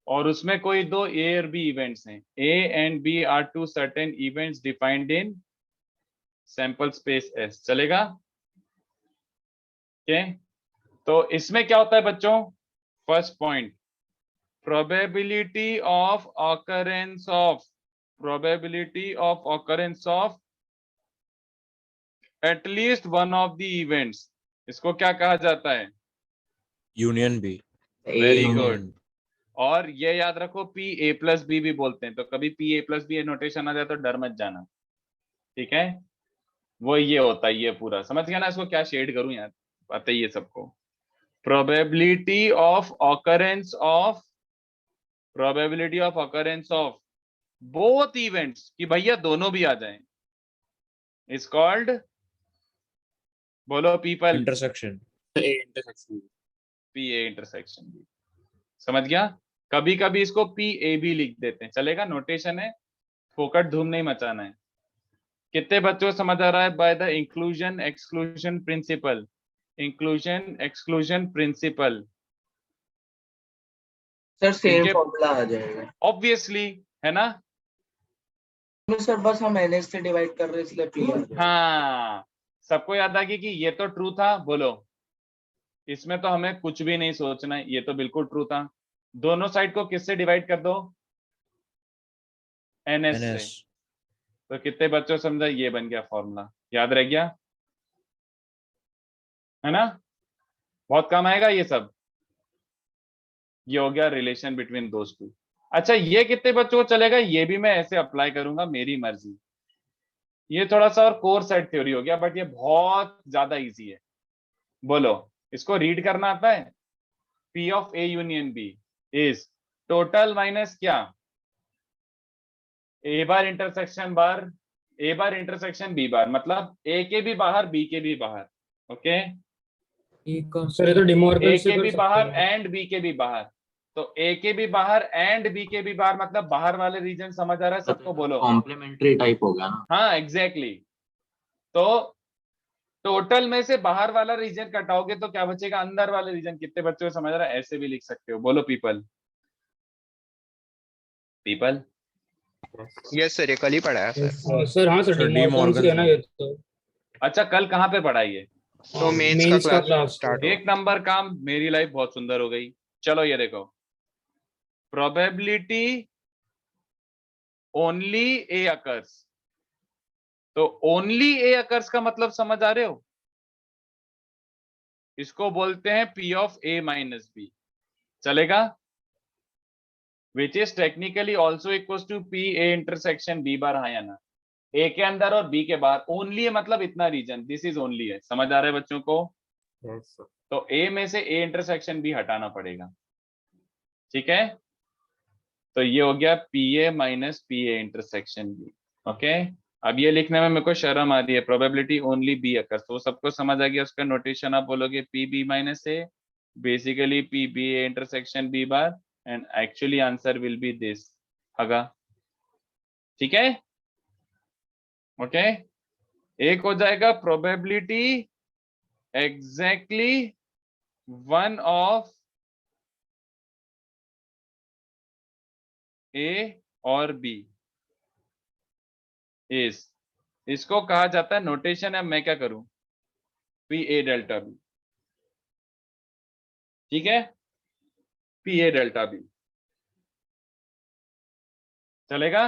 और उसमें कोई दो ए और बी इवेंट्स हैं, A and B are two certain events defined in sample space S, चलेगा? ओके, तो इसमें क्या होता है बच्चों? First point, probability of occurrence of at least one of the events, इसको क्या कहा जाता है? Union B. Very good. और ये याद रखो, पी ए प्लस बी भी बोलते हैं, तो कभी P A plus B notation आ जाए तो डर मत जाना, ठीक है? वो ये होता है, ये पूरा समझ गया ना? इसको क्या शेड करूं यार, पता ही है सबको। Probability of occurrence of both events, कि भैया दोनों भी आ जाएं, इज कॉल्ड, बोलो people, intersection. P A intersection B. समझ गया? कभी कभी इसको पी ए बी लिख देते हैं, चलेगा? नोटेशन है, फोकट धूम नहीं मचाना है। कितने बच्चों को समझ आ रहा है? By the inclusion exclusion principle, inclusion exclusion principle sir same formula आ जाएगा ऑब्वियसली, है ना? सर बस हम एनएस से डिवाइड कर रहे हैं इसलिए पी आ जाएगा। हाँ, सबको याद आ गया कि ये तो ट्रू था, बोलो। इसमें तो हमें कुछ भी नहीं सोचना है, ये तो बिल्कुल ट्रू था। दोनों साइड को किससे डिवाइड कर दो? एनएस से। तो कितने बच्चों समझा? ये बन गया फॉर्मूला, याद रह गया, है ना? बहुत काम आएगा ये सब। ये हो गया रिलेशन बिटवीन दोस टू। अच्छा, ये कितने बच्चों को चलेगा? ये भी मैं ऐसे अप्लाई करूंगा, मेरी मर्जी। ये थोड़ा सा और कोर सेट थ्योरी हो गया, बट ये बहुत ज्यादा इजी है। बोलो, इसको रीड करना आता है? P of A union B is total minus क्या? ए बार इंटरसेक्शन बार, ए बार इंटरसेक्शन बी बार, मतलब ए के भी बाहर बी के भी बाहर। ओके, सर ये तो डिमॉर्गन ए से के कर भी सकते बाहर हैं। एंड बी के भी बाहर, तो ए के भी बाहर एंड बी के भी बाहर, मतलब बाहर वाले रीजन समझ आ रहा है सबको? बोलो। कॉम्प्लीमेंट्री टाइप हो गया ना। हाँ एग्जैक्टली। तो टोटल में से बाहर वाला रीजन कटाओगे तो क्या बचेगा? अंदर वाले रीजन। कितने बच्चों को समझ रहा है? ऐसे भी लिख सकते हो। बोलो पीपल, पीपल। यस सर, ये कल ही पढ़ा है सर। सर हाँ सर, डिमॉर्गन से है ना ये तो। अच्छा, कल कहाँ पे पढ़ाई है? तो मेंस का क्लास स्टार्ट एक नंबर काम, मेरी लाइफ बहुत सुंदर हो गई। चलो ये देखो, प्रोबेबिलिटी ओनली ए अकर्स। तो ओनली ए अकर्स का मतलब समझ आ रहे हो? इसको बोलते हैं P of A minus B. चलेगा? Which is technically also equal to P A intersection B bar. हाँ या ना? ए के अंदर और बी के बाहर। ओनली है मतलब इतना रीजन, दिस इज ओनली है। समझ आ रहा है बच्चों को? तो ए में से ए इंटरसेक्शन बी हटाना पड़ेगा। ठीक है, तो ये हो गया P A minus P A intersection B. Okay, अब ये लिखने में मेरे को शर्म आ रही है, प्रोबेबिलिटी ओनली बी अकर्स। तो सबको समझ आ गया उसका नोटेशन? आप बोलोगे P B minus A, basically P B A intersection B bar, and actually answer will be this. हगा? ठीक है? ओके, एक हो जाएगा probability exactly one of A और बी इज, इसको कहा जाता है नोटेशन। अब मैं क्या करूं? P A delta B. ठीक है, पी ए डेल्टा बी चलेगा?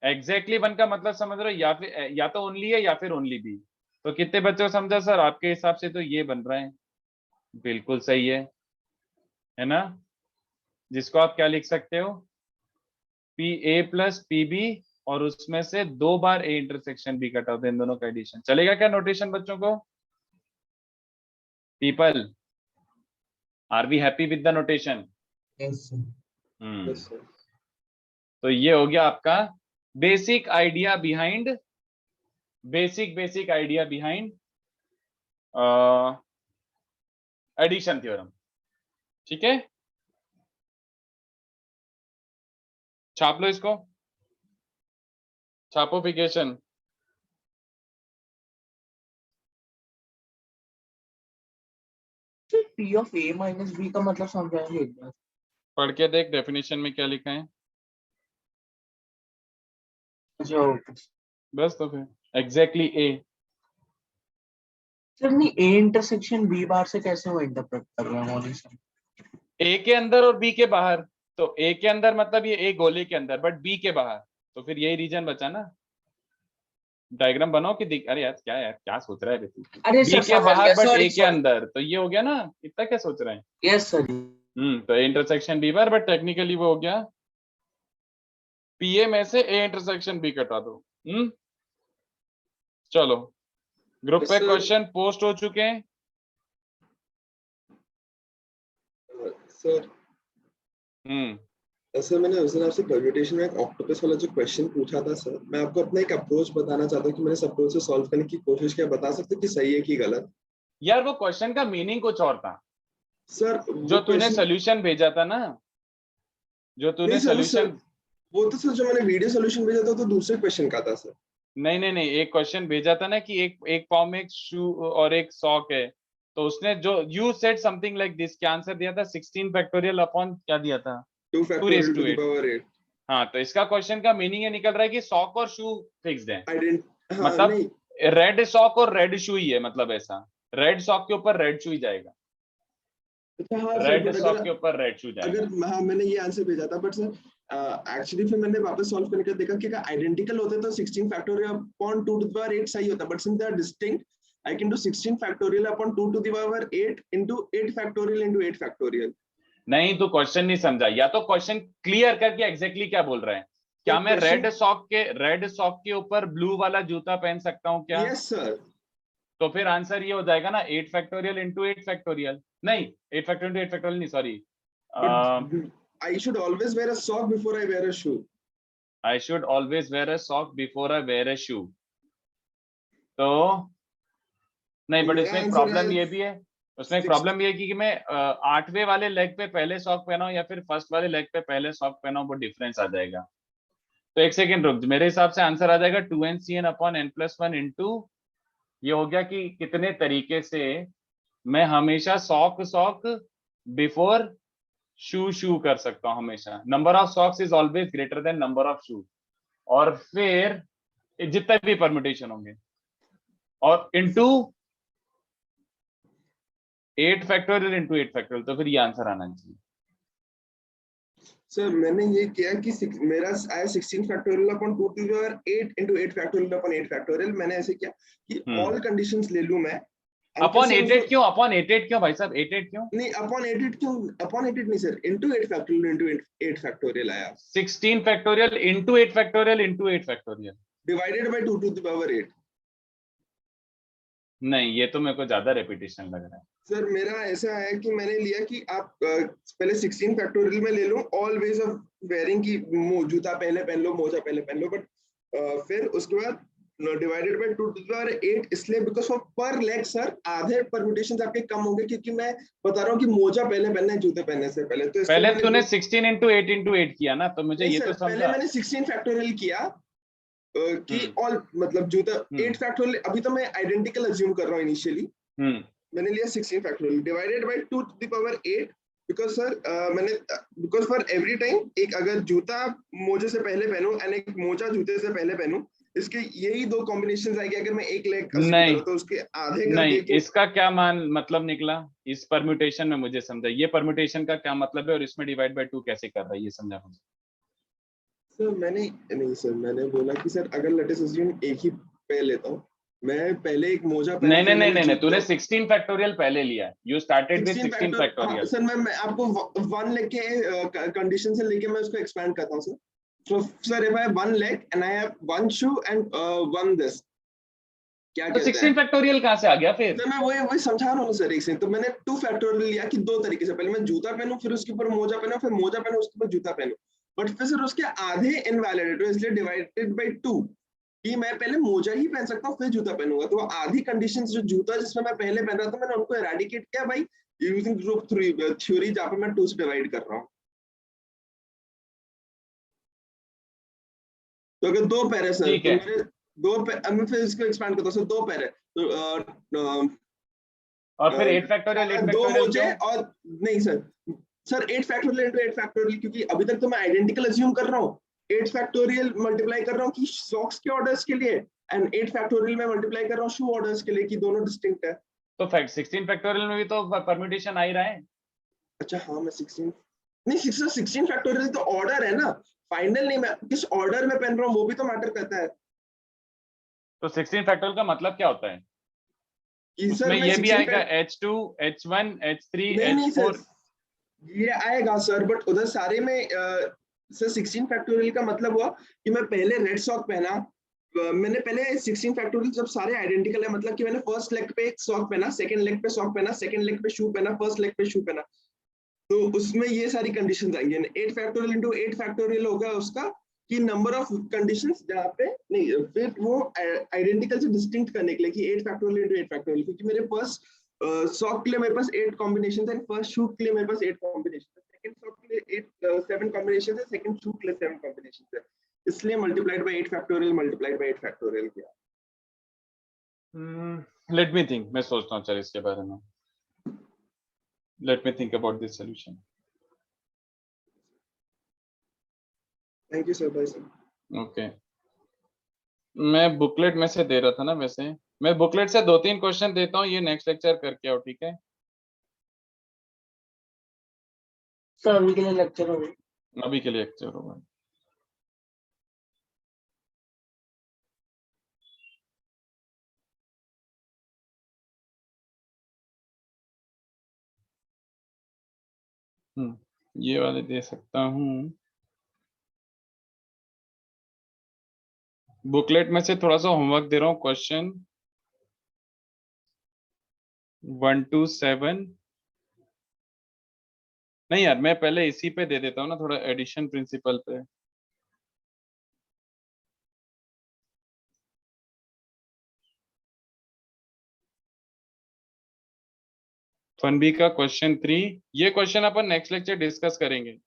एग्जैक्टली वन का मतलब समझ रहे हो? या फिर या तो ओनली है या फिर ओनली बी। तो कितने बच्चों को समझा सर? आपके हिसाब से तो ये बन रहा है। बिल्कुल सही है ना? जिसको आप क्या लिख सकते हो? P A plus P B, और उसमें से 2 बार ए इंटरसेक्शन बी कटा होता है, इन दोनों का एडिशन। चलेगा क्या नोटेशन बच्चों को? People, are we happy with the notation? तो ये हो गया आपका basic idea behind, basic idea behind addition theorem. ठीक है, छाप लो इसको, छापोफिकेशन। P of A minus B का मतलब समझाएंगे एक बार? पढ़ के देख डेफिनेशन में क्या लिखा है। बस तो फिर एग्जैक्टली ए। सर नहीं, ए इंटरसेक्शन बी बार से कैसे वो इंटरप्रेट कर रहे हैं मौली सर? ए के अंदर और बी के बाहर। तो ए के अंदर मतलब ये ए गोले के अंदर, बट बी के बाहर, तो फिर यही रीजन बचा ना। डायग्राम बनाओ कि दिख। अरे यार क्या सोच रहा है बेसिकली? अरे बी सर के बाहर बट ए के सॉरी। अंदर, तो ये हो गया ना? इतना क्या सोच रहे हैं? Yes sir. तो A intersection B bar, but technically वो हो गया पी ए में से ए इंटरसेक्शन बी कटा दो। चलो, ग्रुप पे क्वेश्चन पोस्ट हो चुके हैं सर। सर मैंने उस दिन आपसे परम्यूटेशन में एक ऑक्टोपस वाला जो क्वेश्चन पूछा था सर, मैं आपको अपना एक अप्रोच बताना चाहता हूँ कि मैंने इस अप्रोच से सॉल्व करने की कोशिश किया। बता सकते कि सही है कि गलत? यार वो क्वेश्चन का मीनिंग कुछ और था सर। जो तूने सोल्यूशन भेजा था ना, जो तूने सोल्यूशन, वो तो सर जो मैंने वीडियो सोल्यूशन भेजा था तो दूसरे क्वेश्चन का था सर। नहीं, एक क्वेश्चन भेजा था ना कि एक फॉर्म में एक शू और एक सॉक है, तो उसने जो you said something like this, क्या आंसर दिया था? 16 फैक्टोरियल अपॉन क्या दिया था? 2 फैक्टोरियल टू द पावर 8। हाँ, तो इसका क्वेश्चन का मीनिंग ये निकल रहा है कि सॉक और शू फिक्स्ड है। हाँ, मतलब रेड सॉक और रेड शू ही है, मतलब ऐसा रेड सॉक के ऊपर रेड शू ही जाएगा। हाँ, रेड सॉक के ऊपर रेड शू जाएगा। अगर हाँ मैंने ये आंसर भेजा था, बट सर एक्चुअली फिर मैंने वापस सॉल्व करके देखा कि अगर आइडेंटिकल होते तो 16 factorial upon 2 to the power 8 सही होता, but since they are distinct I can do 16 factorial upon 2 to the power 8 into 8 factorial into 8 factorial. नहीं, तो क्वेश्चन नहीं समझा, या तो क्वेश्चन क्लियर करके एग्जैक्टली क्या बोल रहा है। क्या मैं रेड सॉक के ऊपर ब्लू वाला जूता पहन सकता हूँ क्या? Yes sir. तो फिर आंसर ये हो जाएगा ना 8 फैक्टोरियल इंटू 8 फैक्टोरियल। नहीं, 8 फैक्टोरियल इंटू 8 फैक्टोरियल नहीं, sorry. I should always wear a sock before I wear a shoe. I should always wear a sock before I wear a shoe. तो नहीं, बट इसमें problem ये भी है, उसमें एक प्रॉब्लम ये है कि मैं 8वें वाले लेग पे पहले सॉक पहनाऊं या फिर फर्स्ट वाले लेग पे पहले सॉक पहनाऊं, वो डिफरेंस आ जाएगा। तो एक सेकेंड रुक, मेरे हिसाब से आंसर आ जाएगा 2ncn अपॉन n+1 इंटू, ये हो गया कि कितने तरीके से मैं हमेशा सॉक बिफोर शू कर सकता हूं हमेशा। Number of socks is always greater than number of shoe, और फिर जितने भी परम्यूटेशन होंगे, और इंटू 8 फैक्टोरियल इंटू 8 फैक्टोरियल, तो फिर ये आंसर आना चाहिए। सर मैंने ये किया कि मेरा आया 16 factorial upon 2 to the power 8 into 8 factorial upon 8 factorial. मैंने ऐसे किया कि ऑल कंडीशंस ले लूं मैं। अपॉन 8 क्यों, अपॉन 8 क्यों भाई साहब, 8 क्यों नहीं, अपॉन 8 क्यों, अपॉन 8 नहीं sir, into 8 factorial into 8 factorial आया। 16 factorial into 8 factorial into 8 factorial divided by 2 to the power 8। नहीं, ये तो मेरे को ज्यादा रेपिटेशन लग रहा है सर। मेरा ऐसा है कि मैंने लिया कि आप पहले 16 फैक्टोरियल में ले लो, ऑल वेज ऑफ वेयरिंग की, जूता पहले पहन लो, मोजा पहले पहन लो, बट फिर उसके बाद divided by 2 to the power 8, इसलिए because of per leg sir आधे परम्यूटेशंस आपके कम होंगे, क्योंकि मैं बता रहा हूँ कि मोजा पहले पहनना है जूते पहनने से पहले। तो पहले तूने 16 इंटू 8 किया ना, तो मुझे ये तो समझा। पहले मैंने 16 फैक्टोरियल किया कि ऑल मतलब जूता 8 फैक्टोरियल, अभी तो मैं आइडेंटिकल अज्यूम कर रहा हूँ इनिशियली। मैंने लिया 16 factorial divided by 2 to the power 8, because sir मैंने बिकॉज फॉर एवरी टाइम एक अगर जूता मोजे से पहले पहनूं एंड एक मोजा जूते से पहले पहनूं, इसके यही दो कॉम्बिनेशंस आएंगे। अगर मैं एक लेग नहीं तो उसके आधे नहीं, इसका क्या मतलब निकला इस परम्यूटेशन में, मुझे समझा ये परम्यूटेशन का क्या मतलब है, और इसमें डिवाइड बाय 2 कैसे कर रहा है, ये समझा मुझे। सर मैंने नहीं सर, मैंने बोला कि सर अगर लेट अस अज्यूम एक ही पे लेता हूं, मैं पहले एक मोजा नहीं नहीं नहीं नहीं, तूने 16 फैक्टोरियल पहले लिया, you started with 16 factorial. Sir मैं आपको 1 लेके कंडीशन से लेके मैं उसको एक्सपैंड करता हूं sir. So sir, if I have 1 leg and I have 1 shoe and 1 this, क्या तो 16 फैक्टोरियल कहाँ से आ गया फिर? तो मैं वही समझा रहा हूँ सर एक सेकंड। तो मैंने 2 फैक्टोरियल लिया कि दो तरीके से, पहले मैं जूता पहनूं, फिर उसके ऊपर मोजा पहनूं, फिर मोजा पहनूं, उसके ऊपर जूता पहनूं, बट फिर सर उसके आधे इनवैलिड है, तो इसलिए डिवाइडेड बाय 2 कि मैं पहले मोजा ही पहन सकता हूँ फिर जूता पहनूंगा। तो आधी कंडीशंस जो जूता जिसमें मैं पहले पहन रहा था, मैंने उनको एराडिकेट किया भाई यूजिंग ग्रुप थ्योरी, जहाँ पे मैं 2 से डिवाइड कर रहा हूँ। तो अगर 2 पैर है सर, तो मेरे 2 पैर, मैं फिर इसको एक्सपैंड करता हूं सर, 2 पैर है तो और फिर 8 फैक्टोरियल 2 मोजे और नहीं सर 8 फैक्टोरियल इंटू 8 फैक्टोरियल, क्योंकि अभी तक तो मैं आइडेंटिकल अज्यूम कर रहा हूँ। 8 फैक्टोरियल मल्टीप्लाई कर रहा हूँ कि सॉक्स के ऑर्डर्स के लिए, एंड 8 फैक्टोरियल में मल्टीप्लाई कर रहा हूँ शू ऑर्डर्स के लिए, कि दोनों डिस्टिंक्ट है। तो 16 फैक्टोरियल में भी तो परम्यूटेशन आ ही रहा है। अच्छा हाँ, मैं 16 नहीं 16 फैक्टोरियल तो ऑर्डर है ना, फाइनल नहीं, मैं किस ऑर्डर में पहन रहा हूँ वो भी तो मैटर करता है। तो 16 फैक्टोरियल का मतलब क्या होता है? इसमें ये भी आएगा H2, H1, H3, H4 ये आएगा सर, बट उधर सारे में सर 16 फैक्टोरियल का मतलब हुआ कि मैं पहले रेड सॉक पहना, मैंने पहले 16 फैक्टोरियल जब सारे आइडेंटिकल है, मतलब कि मैंने फर्स्ट लेग पे एक सॉक पहना, सेकंड लेग पे सॉक पहना, सेकंड लेग पे शू पहना, फर्स्ट लेग पे शू पहना, तो उसमें ये सारी कंडीशंस आएंगी। 8 फैक्टोरियल इंटू 8 फैक्टोरियल होगा उसका कि नंबर ऑफ कंडीशंस जहाँ पे नहीं, फिर वो आइडेंटिकल से डिस्टिंक्ट करने के लिए कि 8 फैक्टोरियल इंटू 8 फैक्टोरियल, क्योंकि मेरे फर्स्ट सॉक के लिए मेरे पास 8 कॉम्बिनेशन है, फर्स्ट शू के लिए मेरे पास 8 कॉम्बिनेशन है, सेकंड सॉक के लिए 7 कॉम्बिनेशन है, सेकंड शू के लिए 7 कॉम्बिनेशन है, इसलिए multiplied by 8 factorial multiplied by 8 factorial किया। लेट मी थिंक, मैं सोचता हूँ चल इसके बारे में, let me think about this solution. Thank you sir, bye sir. Okay, मैं बुकलेट में से दे रहा था ना, वैसे मैं बुकलेट से 2-3 क्वेश्चन देता हूँ, ये नेक्स्ट लेक्चर करके आओ, ठीक है सर? अभी के लिए लेक्चर हो गया, अभी के लिए लेक्चर होगा। ये वाले दे सकता हूँ, बुकलेट में से थोड़ा सा होमवर्क दे रहा हूँ, क्वेश्चन 1 to 7। नहीं यार, मैं पहले इसी पे दे देता हूँ ना, थोड़ा एडिशन प्रिंसिपल पे। फन बी का क्वेश्चन 3, ये क्वेश्चन अपन नेक्स्ट लेक्चर डिस्कस करेंगे।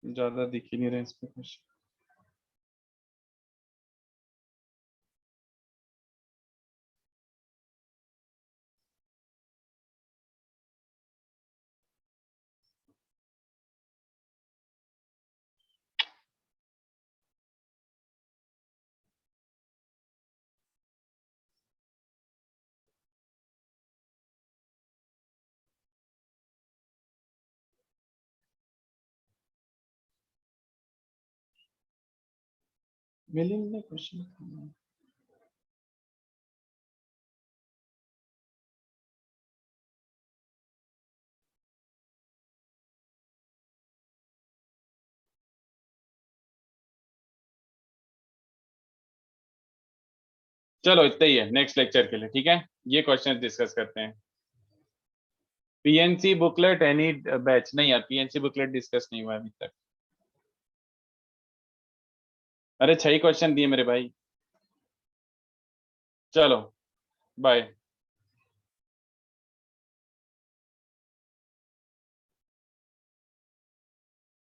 ज्यादा दिख ही नहीं रहे इस पे क्वेश्चन। मिलेंगे क्वेश्चन। चलो इतना ही है नेक्स्ट लेक्चर के लिए, ठीक है। ये क्वेश्चन डिस्कस करते हैं। पीएनसी बुकलेट एनी बैच, नहीं यार पीएनसी बुकलेट डिस्कस नहीं हुआ अभी तक। अरे 6 क्वेश्चन दिए मेरे भाई। चलो बाय।